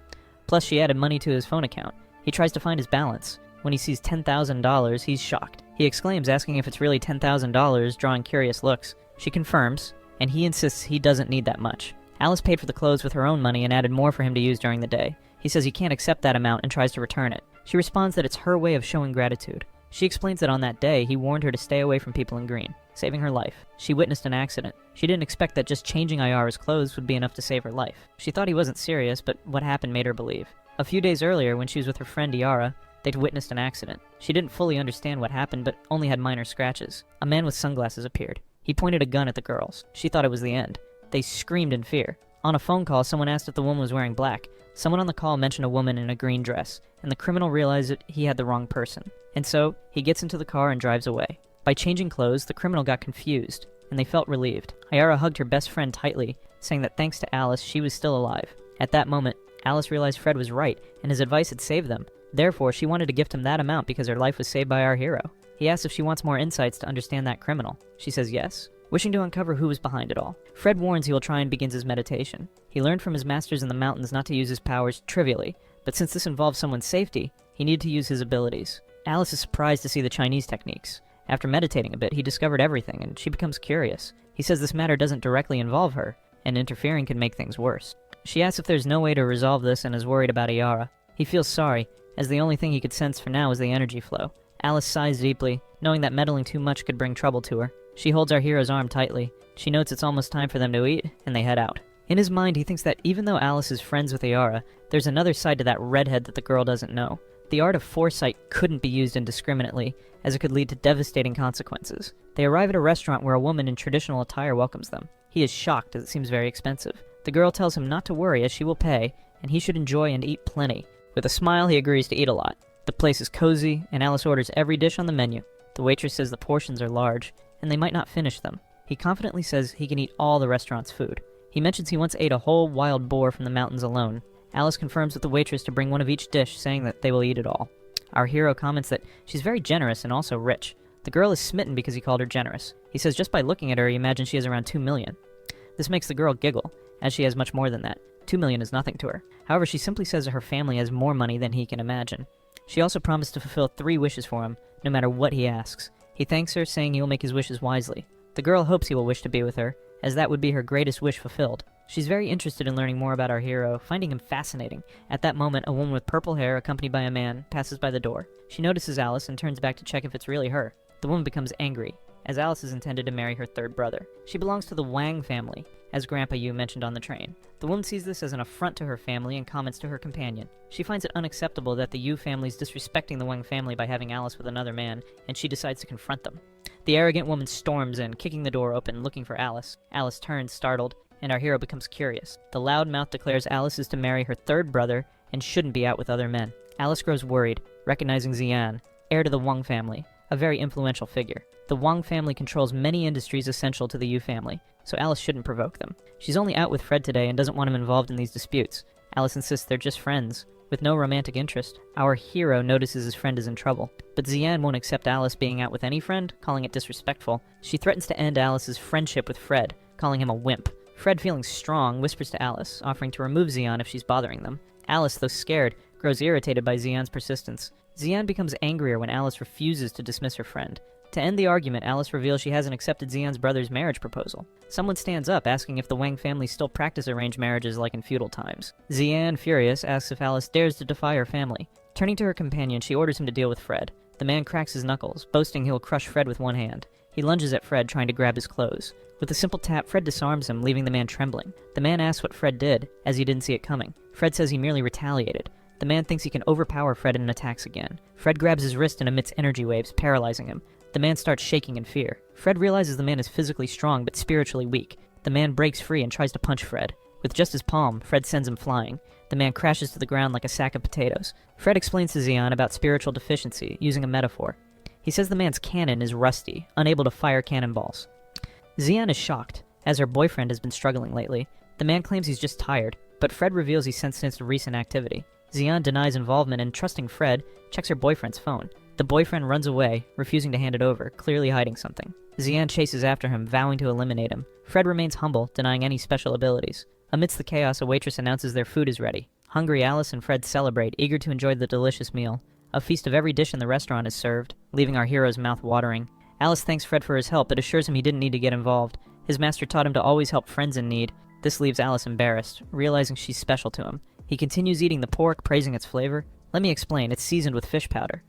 Plus, she added money to his phone account. He tries to find his balance. When he sees $10,000, he's shocked. He exclaims, asking if it's really $10,000, drawing curious looks. She confirms, and he insists he doesn't need that much. Alice paid for the clothes with her own money and added more for him to use during the day. He says he can't accept that amount and tries to return it. She responds that it's her way of showing gratitude. She explains that on that day, he warned her to stay away from people in green, saving her life. She witnessed an accident. She didn't expect that just changing Ayara's clothes would be enough to save her life. She thought he wasn't serious, but what happened made her believe. A few days earlier, when she was with her friend Iara, they'd witnessed an accident. She didn't fully understand what happened, but only had minor scratches. A man with sunglasses appeared. He pointed a gun at the girls. She thought it was the end. They screamed in fear. On a phone call, someone asked if the woman was wearing black. Someone on the call mentioned a woman in a green dress, and the criminal realized that he had the wrong person. And so, he gets into the car and drives away. By changing clothes, the criminal got confused, and they felt relieved. Ayara hugged her best friend tightly, saying that thanks to Alice, she was still alive. At that moment, Alice realized Fred was right, and his advice had saved them. Therefore, she wanted to gift him that amount because her life was saved by our hero. He asks if she wants more insights to understand that criminal. She says yes, wishing to uncover who was behind it all. Fred warns he will try and begins his meditation. He learned from his masters in the mountains not to use his powers trivially, but since this involved someone's safety, he needed to use his abilities. Alice is surprised to see the Chinese techniques. After meditating a bit, he discovered everything, and she becomes curious. He says this matter doesn't directly involve her, and interfering can make things worse. She asks if there's no way to resolve this and is worried about Ayara. He feels sorry, as the only thing he could sense for now is the energy flow. Alice sighs deeply, knowing that meddling too much could bring trouble to her. She holds our hero's arm tightly. She notes it's almost time for them to eat, and they head out. In his mind, he thinks that even though Alice is friends with Ayara, there's another side to that redhead that the girl doesn't know. The art of foresight couldn't be used indiscriminately, as it could lead to devastating consequences. They arrive at a restaurant where a woman in traditional attire welcomes them. He is shocked as it seems very expensive. The girl tells him not to worry as she will pay, and he should enjoy and eat plenty. With a smile, he agrees to eat a lot. The place is cozy, and Alice orders every dish on the menu. The waitress says the portions are large, and they might not finish them. He confidently says he can eat all the restaurant's food. He mentions he once ate a whole wild boar from the mountains alone. Alice confirms with the waitress to bring one of each dish, saying that they will eat it all. Our hero comments that she's very generous and also rich. The girl is smitten because he called her generous. He says just by looking at her, he imagines she has around 2 million. This makes the girl giggle, as she has much more than that. 2 million is nothing to her. However, she simply says that her family has more money than he can imagine. She also promised to fulfill 3 wishes for him, no matter what he asks. He thanks her, saying he will make his wishes wisely. The girl hopes he will wish to be with her, as that would be her greatest wish fulfilled. She's very interested in learning more about our hero, finding him fascinating. At that moment, a woman with purple hair, accompanied by a man, passes by the door. She notices Alice and turns back to check if it's really her. The woman becomes angry, as Alice is intended to marry her 3rd brother. She belongs to the Wang family, as Grandpa Yu mentioned on the train. The woman sees this as an affront to her family and comments to her companion. She finds it unacceptable that the Yu family is disrespecting the Wang family by having Alice with another man, and she decides to confront them. The arrogant woman storms in, kicking the door open, looking for Alice. Alice turns, startled, and our hero becomes curious. The loud mouth declares Alice is to marry her 3rd brother and shouldn't be out with other men. Alice grows worried, recognizing Xian, heir to the Wang family, a very influential figure. The Wang family controls many industries essential to the Yu family, so Alice shouldn't provoke them. She's only out with Fred today and doesn't want him involved in these disputes. Alice insists they're just friends, with no romantic interest. Our hero notices his friend is in trouble, but Xian won't accept Alice being out with any friend, calling it disrespectful. She threatens to end Alice's friendship with Fred, calling him a wimp. Fred, feeling strong, whispers to Alice, offering to remove Xian if she's bothering them. Alice, though scared, grows irritated by Xian's persistence. Xian becomes angrier when Alice refuses to dismiss her friend. To end the argument, Alice reveals she hasn't accepted Xian's brother's marriage proposal. Someone stands up, asking if the Wang family still practice arranged marriages like in feudal times. Xian, furious, asks if Alice dares to defy her family. Turning to her companion, she orders him to deal with Fred. The man cracks his knuckles, boasting he'll crush Fred with one hand. He lunges at Fred, trying to grab his clothes. With a simple tap, Fred disarms him, leaving the man trembling. The man asks what Fred did, as he didn't see it coming. Fred says he merely retaliated. The man thinks he can overpower Fred and attacks again. Fred grabs his wrist and emits energy waves, paralyzing him. The man starts shaking in fear. Fred realizes the man is physically strong but spiritually weak. The man breaks free and tries to punch Fred. With just his palm, Fred sends him flying. The man crashes to the ground like a sack of potatoes. Fred explains to Xian about spiritual deficiency, using a metaphor. He says the man's cannon is rusty, unable to fire cannonballs. Xian is shocked, as her boyfriend has been struggling lately. The man claims he's just tired, but Fred reveals he's sensitive to recent activity. Xian denies involvement and, trusting Fred, checks her boyfriend's phone. The boyfriend runs away, refusing to hand it over, clearly hiding something. Xian chases after him, vowing to eliminate him. Fred remains humble, denying any special abilities. Amidst the chaos, a waitress announces their food is ready. Hungry Alice and Fred celebrate, eager to enjoy the delicious meal. A feast of every dish in the restaurant is served, leaving our hero's mouth watering. Alice thanks Fred for his help, but assures him he didn't need to get involved. His master taught him to always help friends in need. This leaves Alice embarrassed, realizing she's special to him. He continues eating the pork, praising its flavor. Let me explain, it's seasoned with fish powder.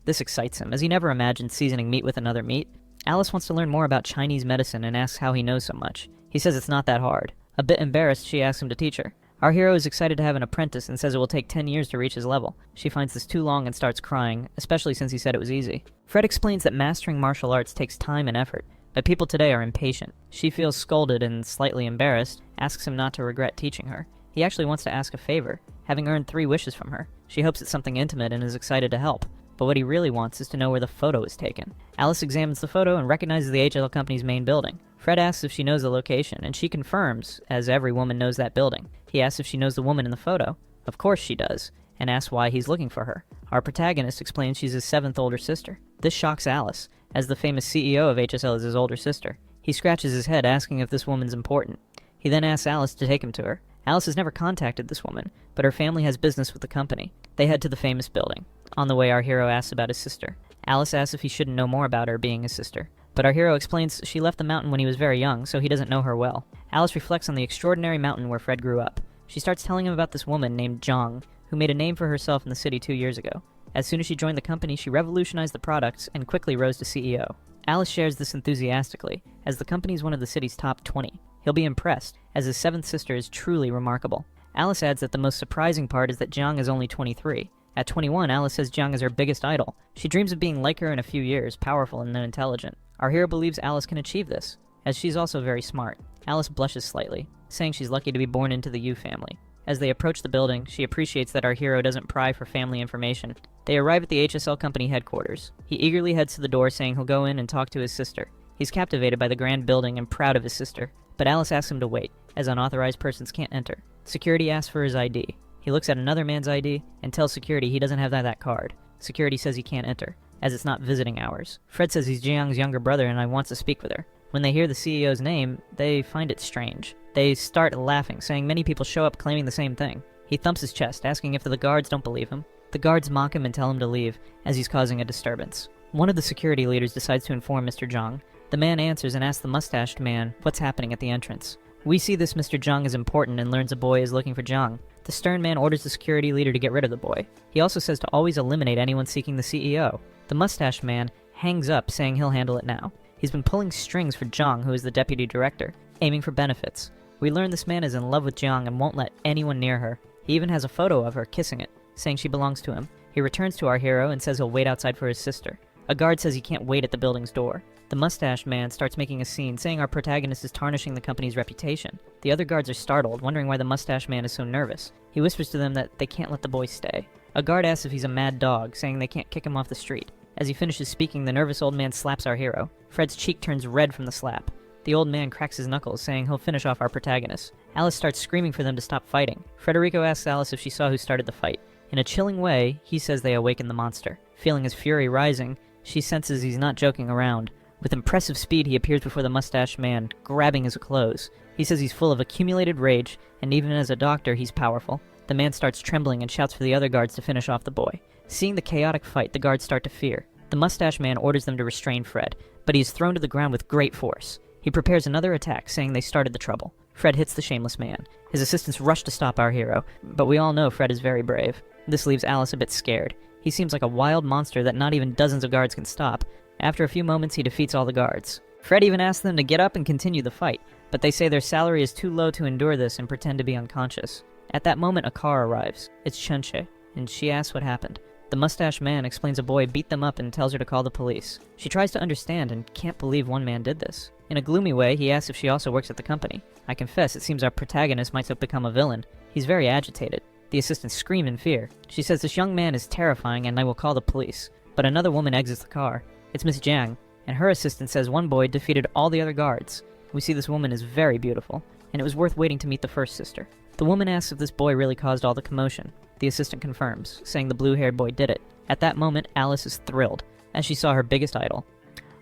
This excites him, as he never imagined seasoning meat with another meat. Alice wants to learn more about Chinese medicine and asks how he knows so much. He says it's not that hard. A bit embarrassed, she asks him to teach her. Our hero is excited to have an apprentice and says it will take 10 years to reach his level. She finds this too long and starts crying, especially since he said it was easy. Fred explains that mastering martial arts takes time and effort, but people today are impatient. She feels scolded and slightly embarrassed, asks him not to regret teaching her. He actually wants to ask a favor, having earned 3 wishes from her. She hopes it's something intimate and is excited to help. But what he really wants is to know where the photo was taken. Alice examines the photo and recognizes the HL company's main building. Fred asks if she knows the location, and she confirms, as every woman knows that building. He asks if she knows the woman in the photo. Of course she does, and asks why he's looking for her. Our protagonist explains she's his 7th older sister. This shocks Alice, as the famous CEO of HSL is his older sister. He scratches his head, asking if this woman's important. He then asks Alice to take him to her. Alice has never contacted this woman, but her family has business with the company. They head to the famous building. On the way, our hero asks about his sister. Alice asks if he shouldn't know more about her being his sister. But our hero explains she left the mountain when he was very young, so he doesn't know her well. Alice reflects on the extraordinary mountain where Fred grew up. She starts telling him about this woman named Zhang, who made a name for herself in the city 2 years ago. As soon as she joined the company, she revolutionized the products and quickly rose to CEO. Alice shares this enthusiastically, as the company is one of the city's top 20. He'll be impressed, as his 7th sister is truly remarkable. Alice adds that the most surprising part is that Zhang is only 23. At 21, Alice says Zhang is her biggest idol. She dreams of being like her in a few years, powerful and intelligent. Our hero believes Alice can achieve this, as she's also very smart. Alice blushes slightly, saying she's lucky to be born into the Yu family. As they approach the building, she appreciates that our hero doesn't pry for family information. They arrive at the HSL company headquarters. He eagerly heads to the door, saying he'll go in and talk to his sister. He's captivated by the grand building and proud of his sister, but Alice asks him to wait, as unauthorized persons can't enter. Security asks for his ID. He looks at another man's ID and tells security he doesn't have that card. Security says he can't enter, as it's not visiting hours. Fred says he's Jiang's younger brother and wants to speak with her. When they hear the CEO's name, they find it strange. They start laughing, saying many people show up claiming the same thing. He thumps his chest, asking if the guards don't believe him. The guards mock him and tell him to leave, as he's causing a disturbance. One of the security leaders decides to inform Mr. Zhang. The man answers and asks the mustached man what's happening at the entrance. We see this Mr. Zhang is important and learns a boy is looking for Zhang. The stern man orders the security leader to get rid of the boy. He also says to always eliminate anyone seeking the CEO. The mustached man hangs up, saying he'll handle it now. He's been pulling strings for Zhang, who is the deputy director, aiming for benefits. We learn this man is in love with Zhang and won't let anyone near her. He even has a photo of her kissing it, saying she belongs to him. He returns to our hero and says he'll wait outside for his sister. A guard says he can't wait at the building's door. The mustached man starts making a scene, saying our protagonist is tarnishing the company's reputation. The other guards are startled, wondering why the mustached man is so nervous. He whispers to them that they can't let the boy stay. A guard asks if he's a mad dog, saying they can't kick him off the street. As he finishes speaking, the nervous old man slaps our hero. Fred's cheek turns red from the slap. The old man cracks his knuckles, saying he'll finish off our protagonist. Alice starts screaming for them to stop fighting. Federico asks Alice if she saw who started the fight. In a chilling way, he says they awakened the monster. Feeling his fury rising, she senses he's not joking around. With impressive speed, he appears before the mustached man, grabbing his clothes. He says he's full of accumulated rage, and even as a doctor, he's powerful. The man starts trembling and shouts for the other guards to finish off the boy. Seeing the chaotic fight, the guards start to fear. The mustached man orders them to restrain Fred, but he is thrown to the ground with great force. He prepares another attack, saying they started the trouble. Fred hits the shameless man. His assistants rush to stop our hero, but we all know Fred is very brave. This leaves Alice a bit scared. He seems like a wild monster that not even dozens of guards can stop. After a few moments, he defeats all the guards. Fred even asks them to get up and continue the fight, but they say their salary is too low to endure this and pretend to be unconscious. At that moment, a car arrives. It's Chunche, and she asks what happened. The mustached man explains a boy beat them up and tells her to call the police. She tries to understand and can't believe one man did this. In a gloomy way, he asks if she also works at the company. I confess, it seems our protagonist might have become a villain. He's very agitated. The assistants scream in fear. She says this young man is terrifying and I will call the police. But another woman exits the car. It's Miss Jiang, and her assistant says one boy defeated all the other guards. We see this woman is very beautiful, and it was worth waiting to meet the first sister. The woman asks if this boy really caused all the commotion. The assistant confirms, saying the blue-haired boy did it. At that moment, Alice is thrilled, as she saw her biggest idol.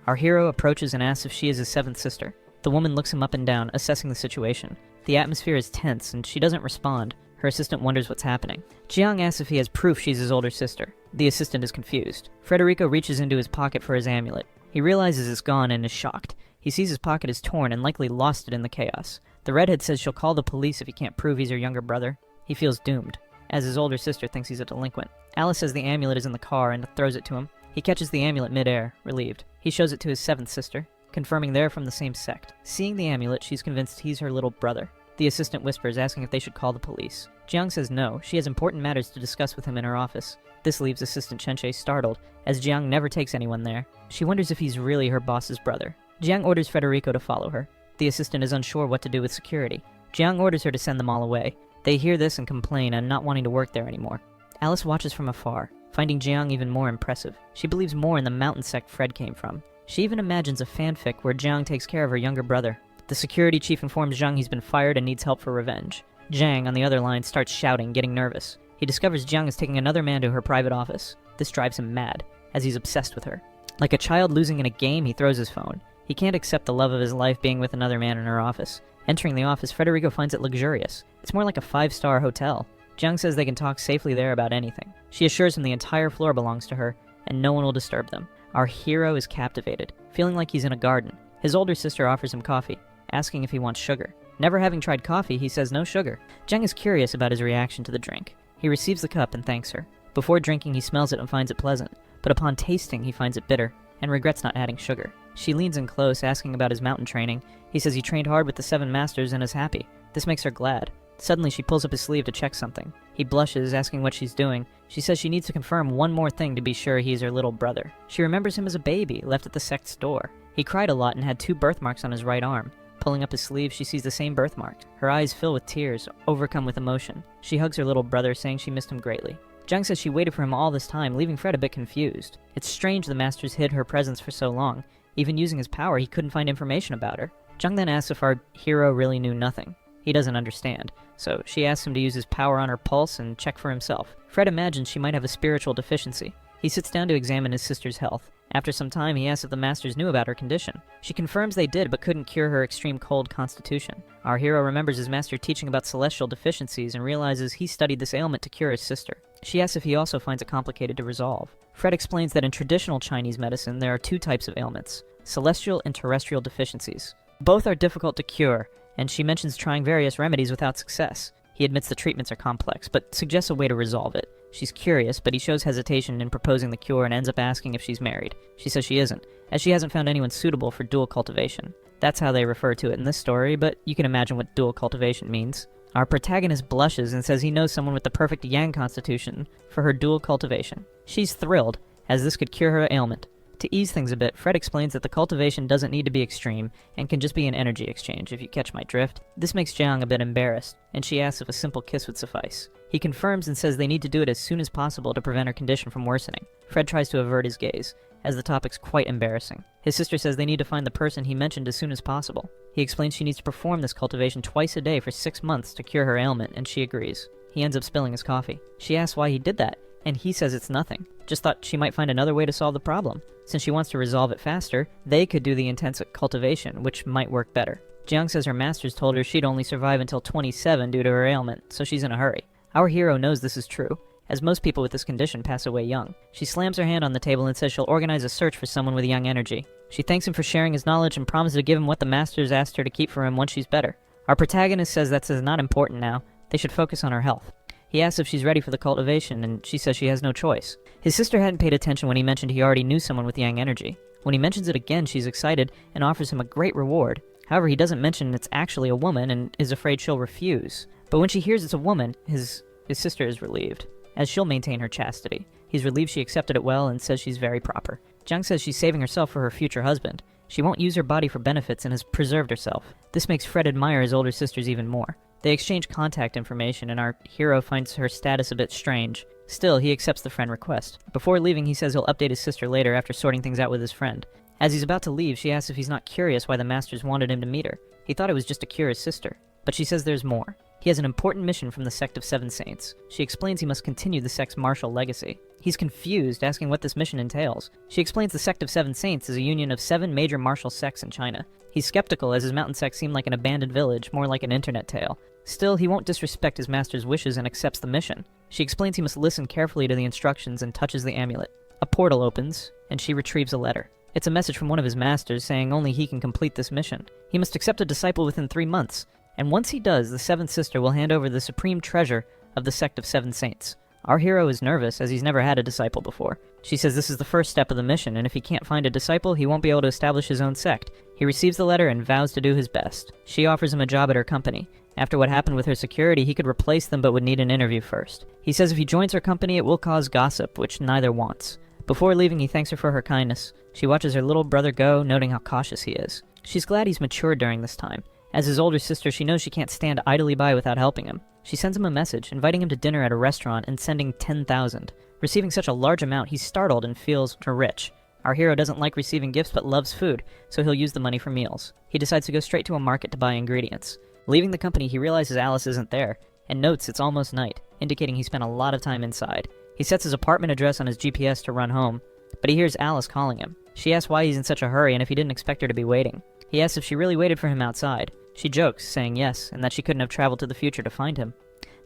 Our hero approaches and asks if she is his seventh sister. The woman looks him up and down, assessing the situation. The atmosphere is tense, and she doesn't respond. Her assistant wonders what's happening. Jiang asks if he has proof she's his older sister. The assistant is confused. Federico reaches into his pocket for his amulet. He realizes it's gone and is shocked. He sees his pocket is torn and likely lost it in the chaos. The redhead says she'll call the police if he can't prove he's her younger brother. He feels doomed, as his older sister thinks he's a delinquent. Alice says the amulet is in the car and throws it to him. He catches the amulet mid-air, relieved. He shows it to his seventh sister, confirming they're from the same sect. Seeing the amulet, she's convinced he's her little brother. The assistant whispers, asking if they should call the police. Jiang says no, she has important matters to discuss with him in her office. This leaves Assistant Chenche startled, as Jiang never takes anyone there. She wonders if he's really her boss's brother. Jiang orders Federico to follow her. The assistant is unsure what to do with security. Jiang orders her to send them all away. They hear this and complain and not wanting to work there anymore. Alice watches from afar, finding Jiang even more impressive. She believes more in the mountain sect Fred came from. She even imagines a fanfic where Jiang takes care of her younger brother. The security chief informs Jiang he's been fired and needs help for revenge. Jiang, on the other line, starts shouting, getting nervous. He discovers Jiang is taking another man to her private office. This drives him mad, as he's obsessed with her. Like a child losing in a game, he throws his phone. He can't accept the love of his life being with another man in her office. Entering the office, Federico finds it luxurious. It's more like a 5-star hotel. Jiang says they can talk safely there about anything. She assures him the entire floor belongs to her, and no one will disturb them. Our hero is captivated, feeling like he's in a garden. His older sister offers him coffee, asking if he wants sugar. Never having tried coffee, he says no sugar. Jiang is curious about his reaction to the drink. He receives the cup and thanks her. Before drinking, he smells it and finds it pleasant, but upon tasting, he finds it bitter, and regrets not adding sugar. She leans in close, asking about his mountain training. He says he trained hard with the 7 masters and is happy. This makes her glad. Suddenly, she pulls up his sleeve to check something. He blushes, asking what she's doing. She says she needs to confirm one more thing to be sure he's her little brother. She remembers him as a baby, left at the sect's door. He cried a lot and had 2 birthmarks on his right arm. Pulling up his sleeve, she sees the same birthmark. Her eyes fill with tears, overcome with emotion. She hugs her little brother, saying she missed him greatly. Jiang says she waited for him all this time, leaving Fred a bit confused. It's strange the masters hid her presence for so long. Even using his power, he couldn't find information about her. Jiang then asks if our hero really knew nothing. He doesn't understand, so she asks him to use his power on her pulse and check for himself. Fred imagines she might have a spiritual deficiency. He sits down to examine his sister's health. After some time, he asks if the masters knew about her condition. She confirms they did, but couldn't cure her extreme cold constitution. Our hero remembers his master teaching about celestial deficiencies and realizes he studied this ailment to cure his sister. She asks if he also finds it complicated to resolve. Fred explains that in traditional Chinese medicine, there are 2 types of ailments, celestial and terrestrial deficiencies. Both are difficult to cure, and she mentions trying various remedies without success. He admits the treatments are complex, but suggests a way to resolve it. She's curious, but he shows hesitation in proposing the cure and ends up asking if she's married. She says she isn't, as she hasn't found anyone suitable for dual cultivation. That's how they refer to it in this story, but you can imagine what dual cultivation means. Our protagonist blushes and says he knows someone with the perfect yang constitution for her dual cultivation. She's thrilled, as this could cure her ailment. To ease things a bit, Fred explains that the cultivation doesn't need to be extreme and can just be an energy exchange, if you catch my drift. This makes Jiang a bit embarrassed, and she asks if a simple kiss would suffice. He confirms and says they need to do it as soon as possible to prevent her condition from worsening. Fred tries to avert his gaze, as the topic's quite embarrassing. His sister says they need to find the person he mentioned as soon as possible. He explains she needs to perform this cultivation twice a day for 6 months to cure her ailment, and she agrees. He ends up spilling his coffee. She asks why he did that, and he says it's nothing. Just thought she might find another way to solve the problem. Since she wants to resolve it faster, they could do the intense cultivation, which might work better. Jiang says her masters told her she'd only survive until 27 due to her ailment, so she's in a hurry. Our hero knows this is true, as most people with this condition pass away young. She slams her hand on the table and says she'll organize a search for someone with young energy. She thanks him for sharing his knowledge and promises to give him what the masters asked her to keep for him once she's better. Our protagonist says that's not important now. They should focus on her health. He asks if she's ready for the cultivation, and she says she has no choice. His sister hadn't paid attention when he mentioned he already knew someone with yang energy. When he mentions it again, she's excited and offers him a great reward. However, he doesn't mention it's actually a woman and is afraid she'll refuse. But when she hears it's a woman, his sister is relieved, as she'll maintain her chastity. He's relieved she accepted it well and says she's very proper. Jiang says she's saving herself for her future husband. She won't use her body for benefits and has preserved herself. This makes Fred admire his older sisters even more. They exchange contact information, and our hero finds her status a bit strange. Still, he accepts the friend request. Before leaving, he says he'll update his sister later after sorting things out with his friend. As he's about to leave, she asks if he's not curious why the masters wanted him to meet her. He thought it was just to cure his sister, but she says there's more. He has an important mission from the sect of 7 saints. She explains he must continue the sect's martial legacy. He's confused, asking what this mission entails. She explains the sect of 7 saints is a union of 7 major martial sects in China. He's skeptical, as his mountain sect seemed like an abandoned village, more like an internet tale. Still, he won't disrespect his master's wishes and accepts the mission. She explains he must listen carefully to the instructions and touches the amulet. A portal opens, and she retrieves a letter. It's a message from one of his masters saying only he can complete this mission. He must accept a disciple within 3 months, and once he does, the 7th sister will hand over the supreme treasure of the sect of 7 saints. Our hero is nervous, as he's never had a disciple before. She says this is the first step of the mission, and if he can't find a disciple, he won't be able to establish his own sect. He receives the letter and vows to do his best. She offers him a job at her company. After what happened with her security, he could replace them but would need an interview first. He says if he joins her company, it will cause gossip, which neither wants. Before leaving, he thanks her for her kindness. She watches her little brother go, noting how cautious he is. She's glad he's matured during this time. As his older sister, she knows she can't stand idly by without helping him. She sends him a message, inviting him to dinner at a restaurant and sending 10,000. Receiving such a large amount, he's startled and feels rich. Our hero doesn't like receiving gifts but loves food, so he'll use the money for meals. He decides to go straight to a market to buy ingredients. Leaving the company, he realizes Alice isn't there, and notes it's almost night, indicating he spent a lot of time inside. He sets his apartment address on his GPS to run home, but he hears Alice calling him. She asks why he's in such a hurry and if he didn't expect her to be waiting. He asks if she really waited for him outside. She jokes, saying yes, and that she couldn't have traveled to the future to find him.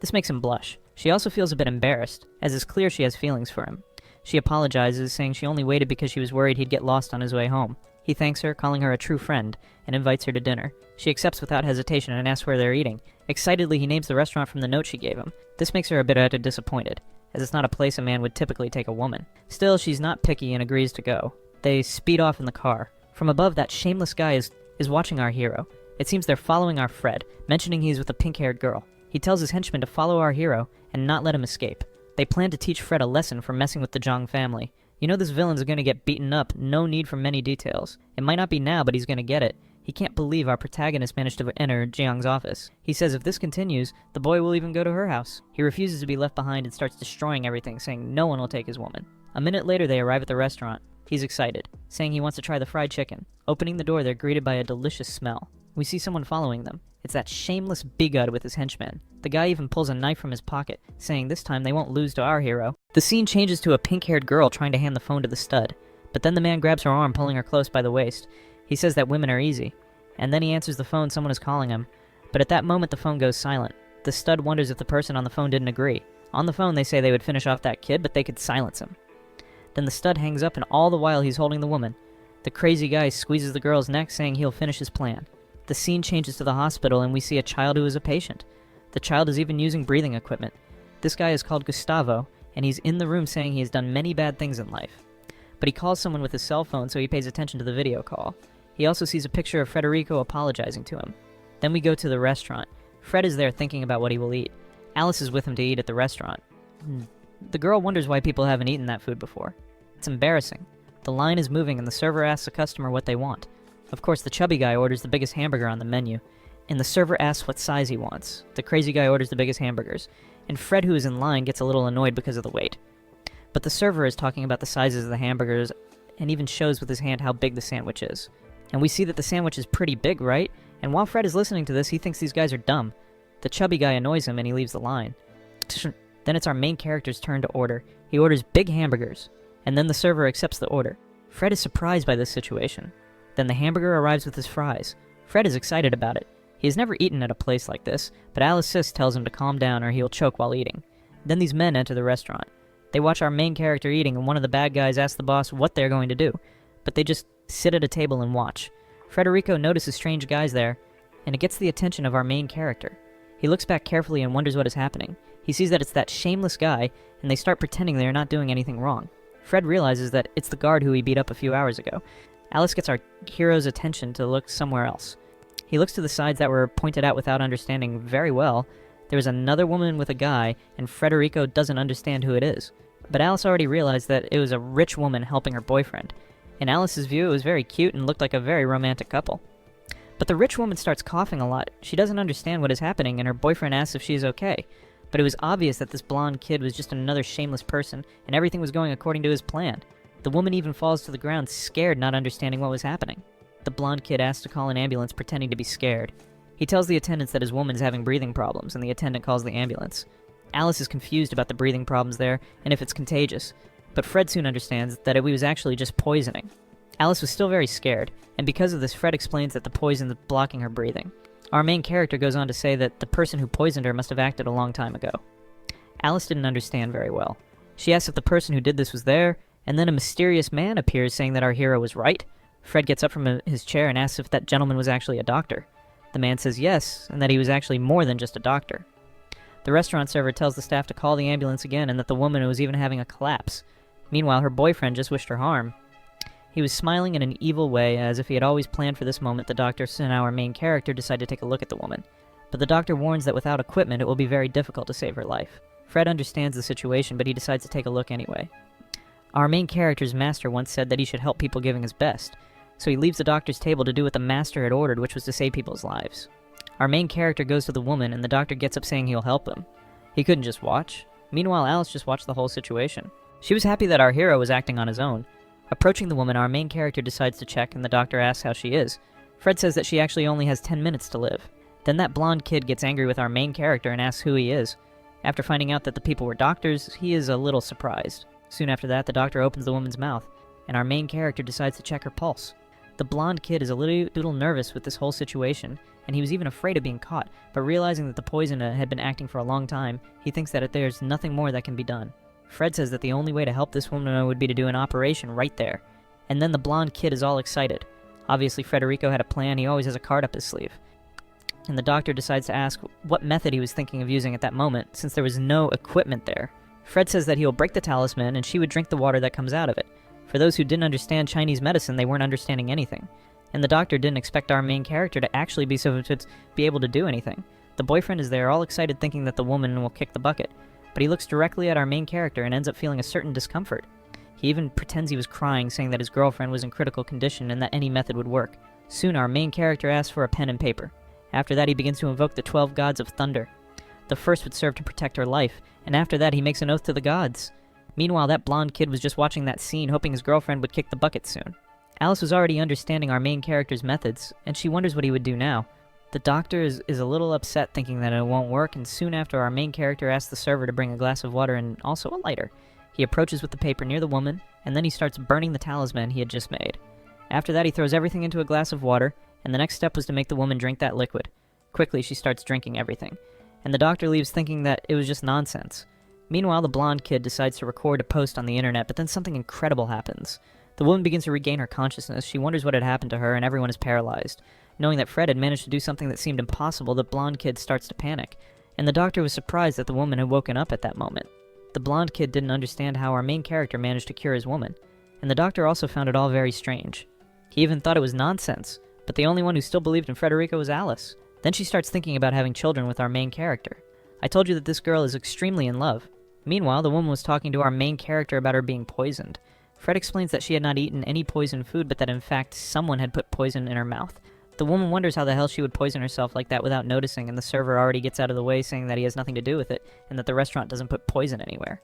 This makes him blush. She also feels a bit embarrassed, as it's clear she has feelings for him. She apologizes, saying she only waited because she was worried he'd get lost on his way home. He thanks her, calling her a true friend, and invites her to dinner. She accepts without hesitation and asks where they're eating. Excitedly, he names the restaurant from the note she gave him. This makes her a bit disappointed, as it's not a place a man would typically take a woman. Still, she's not picky and agrees to go. They speed off in the car. From above, that shameless guy is watching our hero. It seems they're following our Fred, mentioning he's with a pink-haired girl. He tells his henchmen to follow our hero and not let him escape. They plan to teach Fred a lesson for messing with the Zhang family. You know this villain's gonna get beaten up, no need for many details. It might not be now, but he's gonna get it. He can't believe our protagonist managed to enter Jiang's office. He says if this continues, the boy will even go to her house. He refuses to be left behind and starts destroying everything, saying no one will take his woman. A minute later, they arrive at the restaurant. He's excited, saying he wants to try the fried chicken. Opening the door, they're greeted by a delicious smell. We see someone following them. It's that shameless bigud with his henchmen. The guy even pulls a knife from his pocket, saying this time they won't lose to our hero. The scene changes to a pink-haired girl trying to hand the phone to the stud, but then the man grabs her arm, pulling her close by the waist. He says that women are easy, and then he answers the phone someone is calling him, but at that moment the phone goes silent. The stud wonders if the person on the phone didn't agree. On the phone they say they would finish off that kid, but they could silence him. Then the stud hangs up, and all the while he's holding the woman. The crazy guy squeezes the girl's neck, saying he'll finish his plan. The scene changes to the hospital, and we see a child who is a patient. The child is even using breathing equipment. This guy is called Gustavo, and he's in the room saying he has done many bad things in life. But he calls someone with his cell phone, so he pays attention to the video call. He also sees a picture of Federico apologizing to him. Then we go to the restaurant. Fred is there thinking about what he will eat. Alice is with him to eat at the restaurant. The girl wonders why people haven't eaten that food before. It's embarrassing. The line is moving and the server asks the customer what they want. Of course, the chubby guy orders the biggest hamburger on the menu, and the server asks what size he wants. The crazy guy orders the biggest hamburgers, and Fred, who is in line, gets a little annoyed because of the wait. But the server is talking about the sizes of the hamburgers and even shows with his hand how big the sandwich is. And we see that the sandwich is pretty big, right? And while Fred is listening to this, he thinks these guys are dumb. The chubby guy annoys him and he leaves the line. Then it's our main character's turn to order. He orders big hamburgers, and then the server accepts the order. Fred is surprised by this situation. Then the hamburger arrives with his fries. Fred is excited about it. He has never eaten at a place like this, but Alice Sis tells him to calm down or he'll choke while eating. Then these men enter the restaurant. They watch our main character eating, and one of the bad guys asks the boss what they're going to do, but they just sit at a table and watch. Frederico notices strange guys there, and it gets the attention of our main character. He looks back carefully and wonders what is happening. He sees that it's that shameless guy, and they start pretending they are not doing anything wrong. Fred realizes that it's the guard who he beat up a few hours ago. Alice gets our hero's attention to look somewhere else. He looks to the sides that were pointed out without understanding very well. There is another woman with a guy, and Frederico doesn't understand who it is. But Alice already realized that it was a rich woman helping her boyfriend. In Alice's view, it was very cute and looked like a very romantic couple. But the rich woman starts coughing a lot. She doesn't understand what is happening, and her boyfriend asks if she is okay. But it was obvious that this blonde kid was just another shameless person, and everything was going according to his plan. The woman even falls to the ground, scared, not understanding what was happening. The blonde kid asks to call an ambulance, pretending to be scared. He tells the attendants that his woman is having breathing problems, and the attendant calls the ambulance. Alice is confused about the breathing problems there, and if it's contagious. But Fred soon understands that it was actually just poisoning. Alice was still very scared, and because of this, Fred explains that the poison is blocking her breathing. Our main character goes on to say that the person who poisoned her must have acted a long time ago. Alice didn't understand very well. She asks if the person who did this was there, and then a mysterious man appears saying that our hero was right. Fred gets up from his chair and asks if that gentleman was actually a doctor. The man says yes, and that he was actually more than just a doctor. The restaurant server tells the staff to call the ambulance again, and that the woman was even having a collapse. Meanwhile, her boyfriend just wished her harm. He was smiling in an evil way, as if he had always planned for this moment. The doctor and our main character decide to take a look at the woman. But the doctor warns that without equipment, it will be very difficult to save her life. Fred understands the situation, but he decides to take a look anyway. Our main character's master once said that he should help people giving his best, so he leaves the doctor's table to do what the master had ordered, which was to save people's lives. Our main character goes to the woman, and the doctor gets up saying he'll help him. He couldn't just watch. Meanwhile, Alice just watched the whole situation. She was happy that our hero was acting on his own. Approaching the woman, our main character decides to check, and the doctor asks how she is. Fred says that she actually only has 10 minutes to live. Then that blonde kid gets angry with our main character and asks who he is. After finding out that the people were doctors, he is a little surprised. Soon after that, the doctor opens the woman's mouth, and our main character decides to check her pulse. The blonde kid is a little nervous with this whole situation, and he was even afraid of being caught, but realizing that the poison had been acting for a long time, he thinks that there's nothing more that can be done. Fred says that the only way to help this woman would be to do an operation right there. And then the blonde kid is all excited. Obviously, Frederico had a plan. He always has a card up his sleeve. And the doctor decides to ask what method he was thinking of using at that moment, since there was no equipment there. Fred says that he will break the talisman, and she would drink the water that comes out of it. For those who didn't understand Chinese medicine, they weren't understanding anything. And the doctor didn't expect our main character to actually be able to do anything. The boyfriend is there, all excited, thinking that the woman will kick the bucket. But he looks directly at our main character and ends up feeling a certain discomfort. He even pretends he was crying, saying that his girlfriend was in critical condition and that any method would work. Soon our main character asks for a pen and paper. After that, he begins to invoke the 12 gods of thunder. The first would serve to protect her life, and after that he makes an oath to the gods. Meanwhile, that blonde kid was just watching that scene, hoping his girlfriend would kick the bucket soon. Alice was already understanding our main character's methods, and she wonders what he would do now. The doctor is a little upset, thinking that it won't work, and soon after our main character asks the server to bring a glass of water and also a lighter. He approaches with the paper near the woman, and then he starts burning the talisman he had just made. After that, he throws everything into a glass of water, and the next step was to make the woman drink that liquid. Quickly, she starts drinking everything, and the doctor leaves thinking that it was just nonsense. Meanwhile, the blonde kid decides to record a post on the internet, but then something incredible happens. The woman begins to regain her consciousness. She wonders what had happened to her, and everyone is paralyzed. Knowing that Fred had managed to do something that seemed impossible, the blonde kid starts to panic, and the doctor was surprised that the woman had woken up at that moment. The blonde kid didn't understand how our main character managed to cure his woman, and the doctor also found it all very strange. He even thought it was nonsense, but the only one who still believed in Frederico was Alice. Then she starts thinking about having children with our main character. I told you that this girl is extremely in love. Meanwhile, the woman was talking to our main character about her being poisoned. Fred explains that she had not eaten any poisoned food, but that in fact someone had put poison in her mouth. The woman wonders how the hell she would poison herself like that without noticing, and the server already gets out of the way saying that he has nothing to do with it, and that the restaurant doesn't put poison anywhere.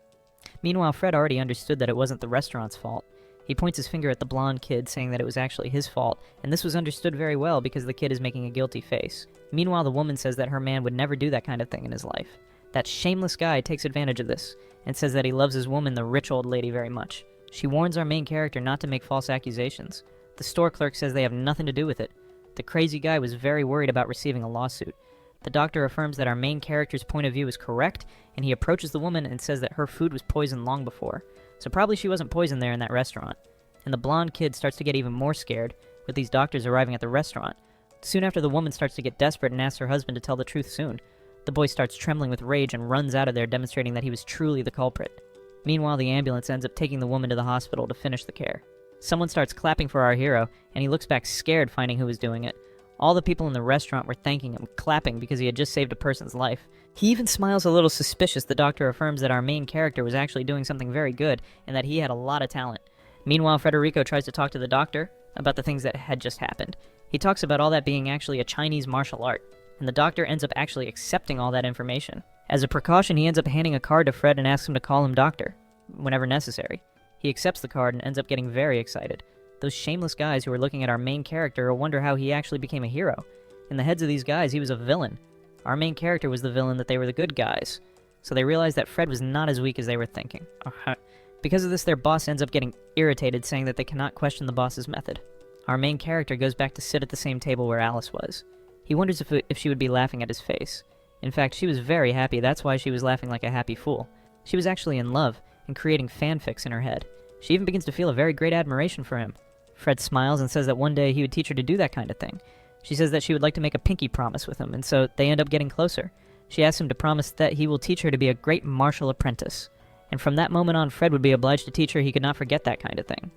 Meanwhile, Fred already understood that it wasn't the restaurant's fault. He points his finger at the blonde kid, saying that it was actually his fault, and this was understood very well because the kid is making a guilty face. Meanwhile, the woman says that her man would never do that kind of thing in his life. That shameless guy takes advantage of this, and says that he loves his woman, the rich old lady, very much. She warns our main character not to make false accusations. The store clerk says they have nothing to do with it. The crazy guy was very worried about receiving a lawsuit. The doctor affirms that our main character's point of view is correct, and he approaches the woman and says that her food was poisoned long before. So probably she wasn't poisoned there in that restaurant. And the blonde kid starts to get even more scared, with these doctors arriving at the restaurant. Soon after, the woman starts to get desperate and asks her husband to tell the truth soon. The boy starts trembling with rage and runs out of there, demonstrating that he was truly the culprit. Meanwhile, the ambulance ends up taking the woman to the hospital to finish the care. Someone starts clapping for our hero, and he looks back scared, finding who was doing it. All the people in the restaurant were thanking him, clapping because he had just saved a person's life. He even smiles a little suspicious. The doctor affirms that our main character was actually doing something very good, and that he had a lot of talent. Meanwhile, Federico tries to talk to the doctor about the things that had just happened. He talks about all that being actually a Chinese martial art, and the doctor ends up actually accepting all that information. As a precaution, he ends up handing a card to Fred and asks him to call him doctor, whenever necessary. He accepts the card and ends up getting very excited. Those shameless guys who are looking at our main character wonder how he actually became a hero. In the heads of these guys, he was a villain. Our main character was the villain, that they were the good guys. So they realize that Fred was not as weak as they were thinking. Because of this, their boss ends up getting irritated, saying that they cannot question the boss's method. Our main character goes back to sit at the same table where Alice was. He wonders if she would be laughing at his face. In fact, she was very happy. That's why she was laughing like a happy fool. She was actually in love and creating fanfics in her head. She even begins to feel a very great admiration for him. Fred smiles and says that one day he would teach her to do that kind of thing. She says that she would like to make a pinky promise with him, and so they end up getting closer. She asks him to promise that he will teach her to be a great martial apprentice. And from that moment on, Fred would be obliged to teach her he could not forget that kind of thing.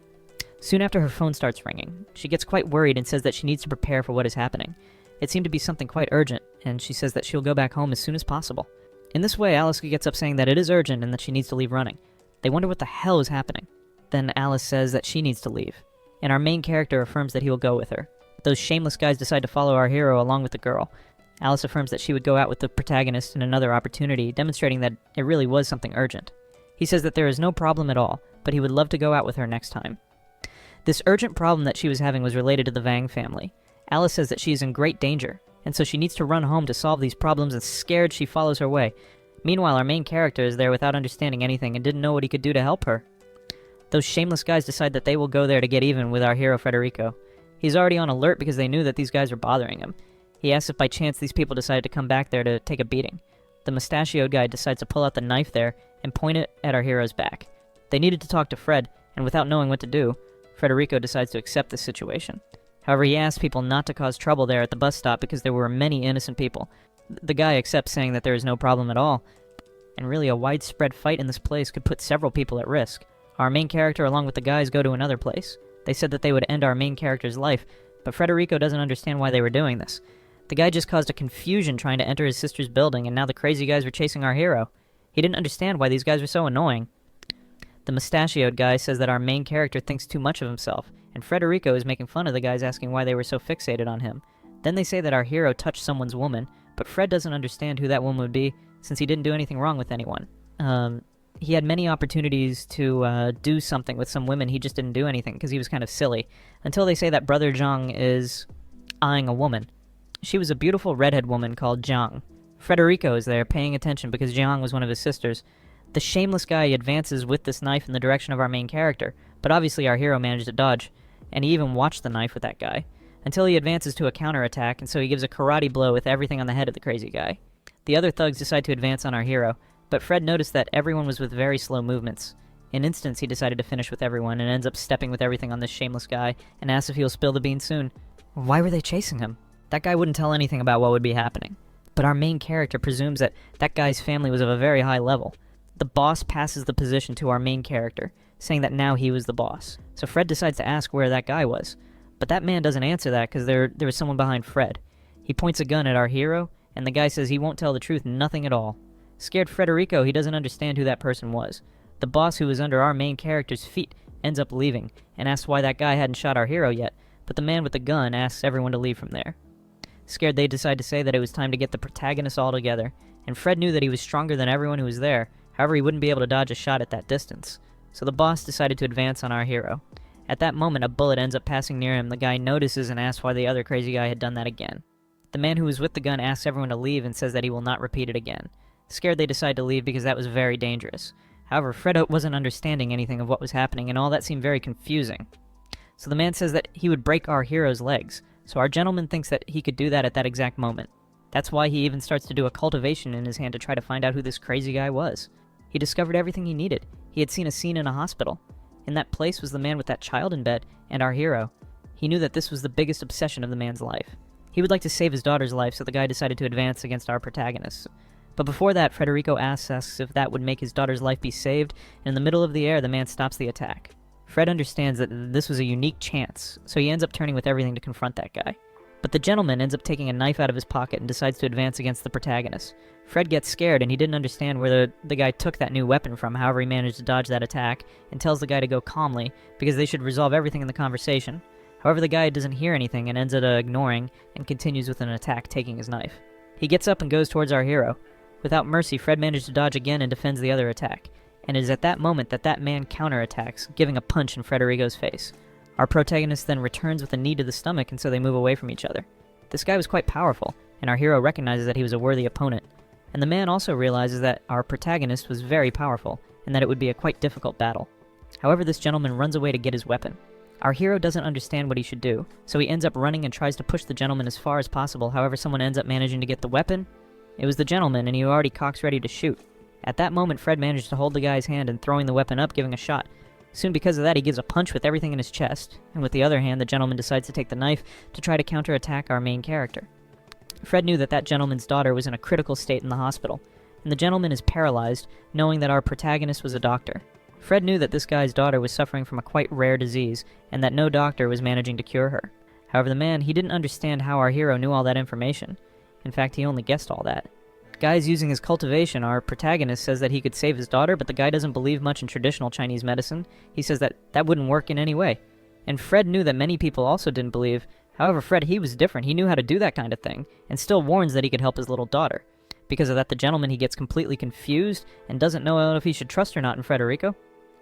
Soon after, her phone starts ringing. She gets quite worried and says that she needs to prepare for what is happening. It seemed to be something quite urgent, and she says that she'll go back home as soon as possible. In this way, Alice gets up saying that it is urgent and that she needs to leave running. They wonder what the hell is happening. Then Alice says that she needs to leave, and our main character affirms that he will go with her. Those shameless guys decide to follow our hero along with the girl. Alice affirms that she would go out with the protagonist in another opportunity, demonstrating that it really was something urgent. He says that there is no problem at all, but he would love to go out with her next time. This urgent problem that she was having was related to the Vang family. Alice says that she is in great danger, and so she needs to run home to solve these problems, and scared she follows her way. Meanwhile, our main character is there without understanding anything and didn't know what he could do to help her. Those shameless guys decide that they will go there to get even with our hero Federico. He's already on alert because they knew that these guys were bothering him. He asks if by chance these people decided to come back there to take a beating. The mustachioed guy decides to pull out the knife there and point it at our hero's back. They needed to talk to Fred, and without knowing what to do, Federico decides to accept this situation. However, he asks people not to cause trouble there at the bus stop because there were many innocent people. The guy accepts, saying that there is no problem at all, and really a widespread fight in this place could put several people at risk. Our main character along with the guys go to another place. They said that they would end our main character's life, but Federico doesn't understand why they were doing this. The guy just caused a confusion trying to enter his sister's building, and now the crazy guys were chasing our hero. He didn't understand why these guys were so annoying. The mustachioed guy says that our main character thinks too much of himself, and Federico is making fun of the guys, asking why they were so fixated on him. Then they say that our hero touched someone's woman, but Fred doesn't understand who that woman would be, since he didn't do anything wrong with anyone. He had many opportunities to do something with some women, he just didn't do anything, because he was kind of silly. Until they say that Brother Zhang is eyeing a woman. She was a beautiful redhead woman called Zhang. Federico is there, paying attention because Zhang was one of his sisters. The shameless guy advances with this knife in the direction of our main character, but obviously our hero managed to dodge, and he even watched the knife with that guy, until he advances to a counterattack, and so he gives a karate blow with everything on the head of the crazy guy. The other thugs decide to advance on our hero, but Fred noticed that everyone was with very slow movements. In instance, he decided to finish with everyone, and ends up stepping with everything on this shameless guy, and asks if he'll spill the beans soon. Why were they chasing him? That guy wouldn't tell anything about what would be happening. But our main character presumes that that guy's family was of a very high level. The boss passes the position to our main character, saying that now he was the boss. So Fred decides to ask where that guy was. But that man doesn't answer that because there was someone behind Fred. He points a gun at our hero, and the guy says he won't tell the truth, nothing at all. Scared Federico, he doesn't understand who that person was. The boss who was under our main character's feet, ends up leaving and asks why that guy hadn't shot our hero yet, but the man with the gun asks everyone to leave from there. Scared, they decide to say that it was time to get the protagonist all together, and Fred knew that he was stronger than everyone who was there. However, he wouldn't be able to dodge a shot at that distance. So the boss decided to advance on our hero. At that moment, a bullet ends up passing near him. The guy notices and asks why the other crazy guy had done that again. The man who was with the gun asks everyone to leave and says that he will not repeat it again. Scared, they decide to leave because that was very dangerous. However, Fred wasn't understanding anything of what was happening, and all that seemed very confusing. So the man says that he would break our hero's legs. So our gentleman thinks that he could do that at that exact moment. That's why he even starts to do a cultivation in his hand to try to find out who this crazy guy was. He discovered everything he needed. He had seen a scene in a hospital. In that place was the man with that child in bed, and our hero. He knew that this was the biggest obsession of the man's life. He would like to save his daughter's life, so the guy decided to advance against our protagonist. But before that, Federico asks if that would make his daughter's life be saved, and in the middle of the air, the man stops the attack. Fred understands that this was a unique chance, so he ends up turning with everything to confront that guy. But the gentleman ends up taking a knife out of his pocket and decides to advance against the protagonist. Fred gets scared, and he didn't understand where the guy took that new weapon from. However, he managed to dodge that attack and tells the guy to go calmly because they should resolve everything in the conversation. However, the guy doesn't hear anything and ends up ignoring and continues with an attack, taking his knife. He gets up and goes towards our hero. Without mercy, Fred manages to dodge again and defends the other attack. And it is at that moment that that man counterattacks, giving a punch in Federico's face. Our protagonist then returns with a knee to the stomach, and so they move away from each other. This guy was quite powerful, and our hero recognizes that he was a worthy opponent. And the man also realizes that our protagonist was very powerful, and that it would be a quite difficult battle. However, this gentleman runs away to get his weapon. Our hero doesn't understand what he should do, so he ends up running and tries to push the gentleman as far as possible. However, someone ends up managing to get the weapon. It was the gentleman, and he already cocks ready to shoot. At that moment, Fred managed to hold the guy's hand and throwing the weapon up, giving a shot. Soon because of that, he gives a punch with everything in his chest, and with the other hand, the gentleman decides to take the knife to try to counterattack our main character. Fred knew that that gentleman's daughter was in a critical state in the hospital, and the gentleman is paralyzed, knowing that our protagonist was a doctor. Fred knew that this guy's daughter was suffering from a quite rare disease, and that no doctor was managing to cure her. However, the man, he didn't understand how our hero knew all that information. In fact, he only guessed all that. The guy is using his cultivation. Our protagonist says that he could save his daughter, but the guy doesn't believe much in traditional Chinese medicine. He says that that wouldn't work in any way. And Fred knew that many people also didn't believe. However, Fred, he was different. He knew how to do that kind of thing, and still warns that he could help his little daughter. Because of that, the gentleman, he gets completely confused and doesn't know if he should trust or not in Federico.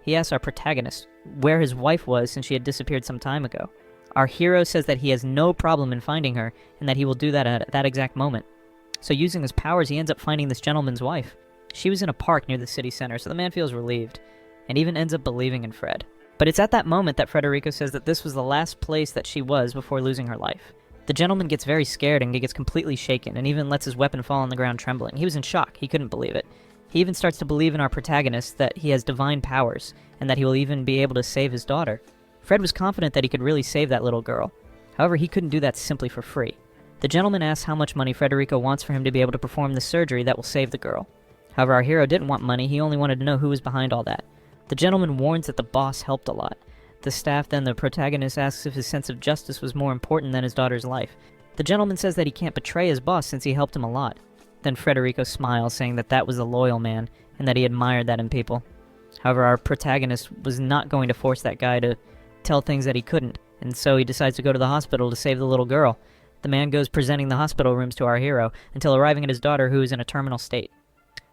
He asks our protagonist where his wife was since she had disappeared some time ago. Our hero says that he has no problem in finding her, and that he will do that at that exact moment. So using his powers, he ends up finding this gentleman's wife. She was in a park near the city center, so the man feels relieved, and even ends up believing in Fred. But it's at that moment that Federico says that this was the last place that she was before losing her life. The gentleman gets very scared and he gets completely shaken, and even lets his weapon fall on the ground trembling. He was in shock. He couldn't believe it. He even starts to believe in our protagonist that he has divine powers, and that he will even be able to save his daughter. Fred was confident that he could really save that little girl. However, he couldn't do that simply for free. The gentleman asks how much money Federico wants for him to be able to perform the surgery that will save the girl. However, our hero didn't want money. He only wanted to know who was behind all that. The gentleman warns that the boss helped a lot. The staff, then the protagonist, asks if his sense of justice was more important than his daughter's life. The gentleman says that he can't betray his boss since he helped him a lot. Then Federico smiles, saying that that was a loyal man, and that he admired that in people. However, our protagonist was not going to force that guy to tell things that he couldn't, and so he decides to go to the hospital to save the little girl. The man goes presenting the hospital rooms to our hero, until arriving at his daughter, who is in a terminal state.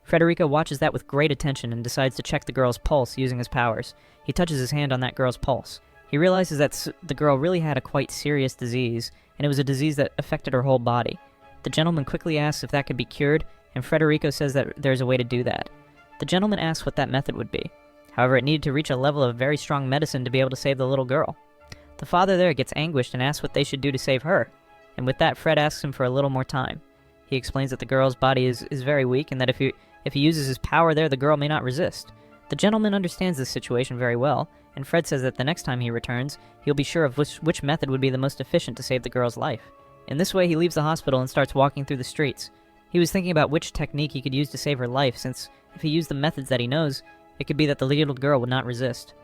Federico watches that with great attention and decides to check the girl's pulse using his powers. He touches his hand on that girl's pulse. He realizes that the girl really had a quite serious disease, and it was a disease that affected her whole body. The gentleman quickly asks if that could be cured, and Federico says that there's a way to do that. The gentleman asks what that method would be. However, it needed to reach a level of very strong medicine to be able to save the little girl. The father there gets anguished and asks what they should do to save her. And with that, Fred asks him for a little more time. He explains that the girl's body is very weak, and that if he uses his power there, the girl may not resist. The gentleman understands this situation very well, and Fred says that the next time he returns, he'll be sure of which method would be the most efficient to save the girl's life. In this way, he leaves the hospital and starts walking through the streets. He was thinking about which technique he could use to save her life, since if he used the methods that he knows, it could be that the little girl would not resist.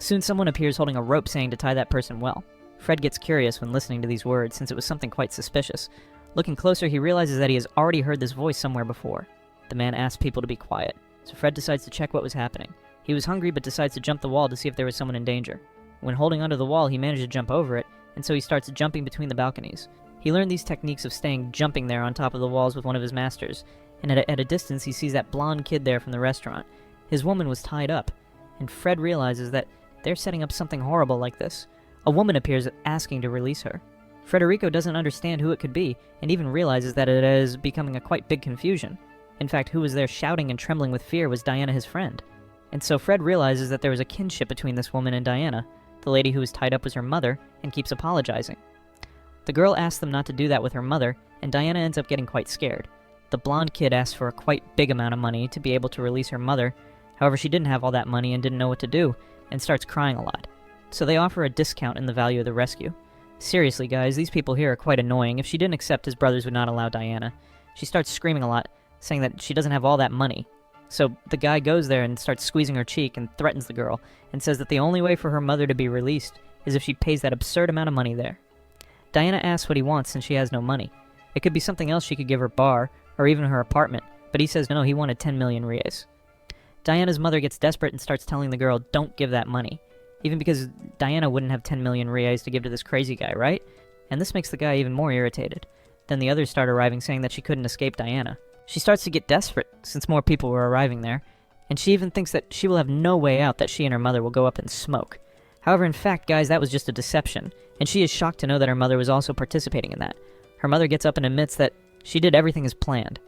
Soon someone appears holding a rope, saying to tie that person well. Fred gets curious when listening to these words, since it was something quite suspicious. Looking closer, he realizes that he has already heard this voice somewhere before. The man asks people to be quiet, so Fred decides to check what was happening. He was hungry but decides to jump the wall to see if there was someone in danger. When holding onto the wall, he managed to jump over it, and so he starts jumping between the balconies. He learned these techniques of jumping there on top of the walls with one of his masters, and at a distance he sees that blonde kid there from the restaurant. His woman was tied up, and Fred realizes that they're setting up something horrible like this. A woman appears asking to release her. Frederico doesn't understand who it could be, and even realizes that it is becoming a quite big confusion. In fact, who was there shouting and trembling with fear was Diana, his friend. And so Fred realizes that there was a kinship between this woman and Diana. The lady who was tied up was her mother, and keeps apologizing. The girl asks them not to do that with her mother, and Diana ends up getting quite scared. The blonde kid asks for a quite big amount of money to be able to release her mother. However, she didn't have all that money and didn't know what to do, and starts crying a lot. So they offer a discount in the value of the rescue. Seriously, guys, these people here are quite annoying. If she didn't accept, his brothers would not allow Diana. She starts screaming a lot, saying that she doesn't have all that money. So the guy goes there and starts squeezing her cheek and threatens the girl, and says that the only way for her mother to be released is if she pays that absurd amount of money there. Diana asks what he wants since she has no money. It could be something else she could give her bar, or even her apartment, but he says no, he wanted 10 million reais. Diana's mother gets desperate and starts telling the girl, don't give that money. Even because Diana wouldn't have 10 million reais to give to this crazy guy, right? And this makes the guy even more irritated. Then the others start arriving, saying that she couldn't escape Diana. She starts to get desperate, since more people were arriving there, and she even thinks that she will have no way out, that she and her mother will go up in smoke. However, in fact, guys, that was just a deception, and she is shocked to know that her mother was also participating in that. Her mother gets up and admits that she did everything as planned.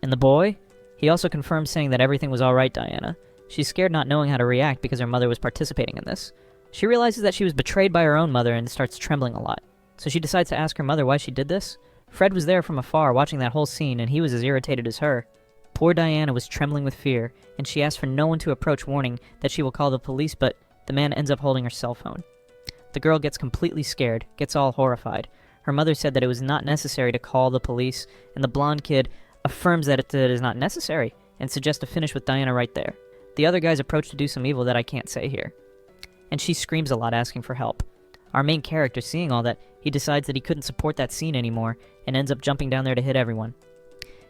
And the boy? He also confirms, saying that everything was alright, Diana. She's scared, not knowing how to react because her mother was participating in this. She realizes that she was betrayed by her own mother and starts trembling a lot. So she decides to ask her mother why she did this. Fred was there from afar watching that whole scene, and he was as irritated as her. Poor Diana was trembling with fear, and she asks for no one to approach, warning that she will call the police, but the man ends up holding her cell phone. The girl gets completely scared, gets all horrified. Her mother said that it was not necessary to call the police, and the blonde kid affirms that it is not necessary, and suggests to finish with Diana right there. The other guys approach to do some evil that I can't say here. And she screams a lot, asking for help. Our main character, seeing all that, he decides that he couldn't support that scene anymore, and ends up jumping down there to hit everyone.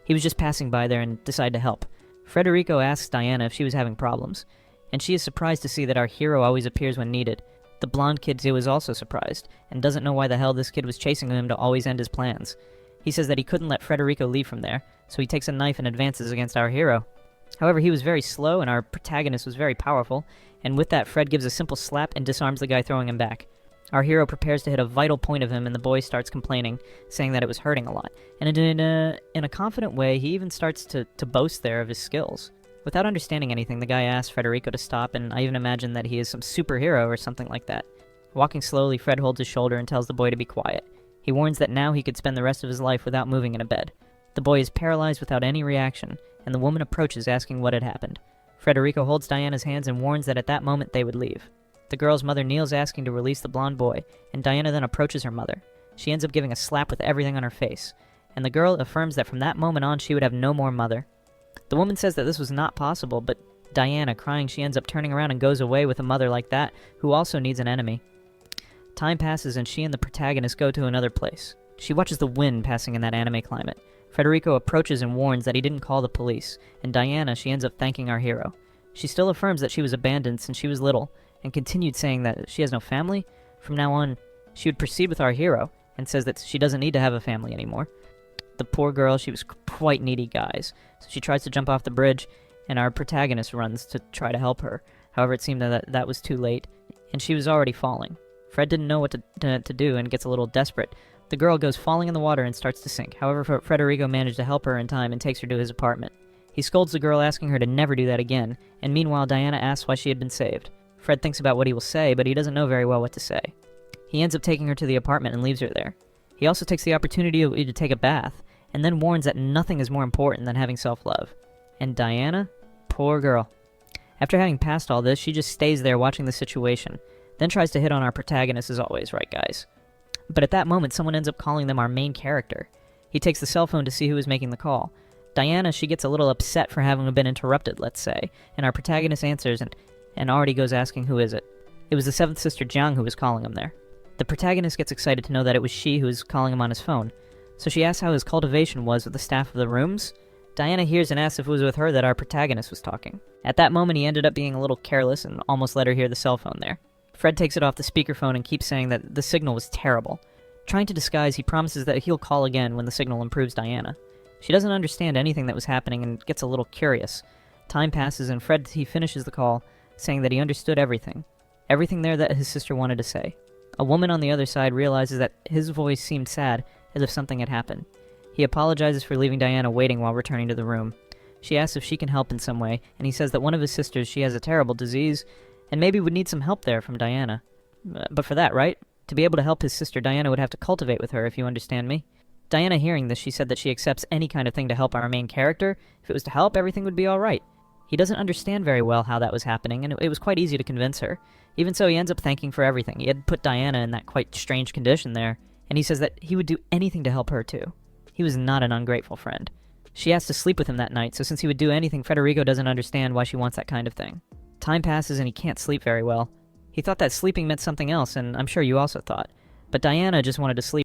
He was just passing by there and decided to help. Frederico asks Diana if she was having problems, and she is surprised to see that our hero always appears when needed. The blonde kid too is also surprised, and doesn't know why the hell this kid was chasing him to always end his plans. He says that he couldn't let Frederico leave from there, so he takes a knife and advances against our hero. However, he was very slow, and our protagonist was very powerful, and with that, Fred gives a simple slap and disarms the guy, throwing him back. Our hero prepares to hit a vital point of him, and the boy starts complaining, saying that it was hurting a lot. And in a confident way, he even starts to boast there of his skills. Without understanding anything, the guy asks Frederico to stop, and I even imagine that he is some superhero or something like that. Walking slowly, Fred holds his shoulder and tells the boy to be quiet. He warns that now he could spend the rest of his life without moving in a bed. The boy is paralyzed without any reaction, and the woman approaches, asking what had happened. Frederico holds Diana's hands and warns that at that moment they would leave. The girl's mother kneels, asking to release the blonde boy, and Diana then approaches her mother. She ends up giving a slap with everything on her face, and the girl affirms that from that moment on she would have no more mother. The woman says that this was not possible, but Diana, crying, she ends up turning around and goes away with a mother like that, who also needs an enemy. Time passes, and she and the protagonist go to another place. She watches the wind passing in that anime climate. Frederico approaches and warns that he didn't call the police, and Diana, she ends up thanking our hero. She still affirms that she was abandoned since she was little, and continued saying that she has no family. From now on, she would proceed with our hero, and says that she doesn't need to have a family anymore. The poor girl, she was quite needy, guys, so she tries to jump off the bridge, and our protagonist runs to try to help her. However, it seemed that was too late, and she was already falling. Fred didn't know what to do and gets a little desperate. The girl goes falling in the water and starts to sink. However, Frederico managed to help her in time and takes her to his apartment. He scolds the girl, asking her to never do that again, and meanwhile Diana asks why she had been saved. Fred thinks about what he will say, but he doesn't know very well what to say. He ends up taking her to the apartment and leaves her there. He also takes the opportunity to take a bath, and then warns that nothing is more important than having self-love. And Diana? Poor girl. After having passed all this, she just stays there watching the situation, then tries to hit on our protagonist as always, right guys? But at that moment, someone ends up calling them our main character. He takes the cell phone to see who is making the call. Diana, she gets a little upset for having been interrupted, let's say, and our protagonist answers and already goes asking who is it. It was the seventh sister Jiang who was calling him there. The protagonist gets excited to know that it was she who was calling him on his phone, so she asks how his cultivation was with the staff of the rooms, Diana hears and asks if it was with her that our protagonist was talking. At that moment, he ended up being a little careless and almost let her hear the cell phone there. Fred takes it off the speakerphone and keeps saying that the signal was terrible. Trying to disguise, he promises that he'll call again when the signal improves Diana. She doesn't understand anything that was happening and gets a little curious. Time passes and Fred finishes the call, saying that he understood everything. Everything there that his sister wanted to say. A woman on the other side realizes that his voice seemed sad, as if something had happened. He apologizes for leaving Diana waiting while returning to the room. She asks if she can help in some way, and he says that one of his sisters, she has a terrible disease, and maybe would need some help there from Diana. But for that, right? To be able to help his sister, Diana would have to cultivate with her, if you understand me. Diana hearing this, she said that she accepts any kind of thing to help our main character. If it was to help, everything would be alright. He doesn't understand very well how that was happening, and it was quite easy to convince her. Even so, he ends up thanking for everything. He had put Diana in that quite strange condition there, and he says that he would do anything to help her too. He was not an ungrateful friend. She asked to sleep with him that night, so since he would do anything, Federico doesn't understand why she wants that kind of thing. Time passes and he can't sleep very well. He thought that sleeping meant something else, and I'm sure you also thought. But Diana just wanted to sleep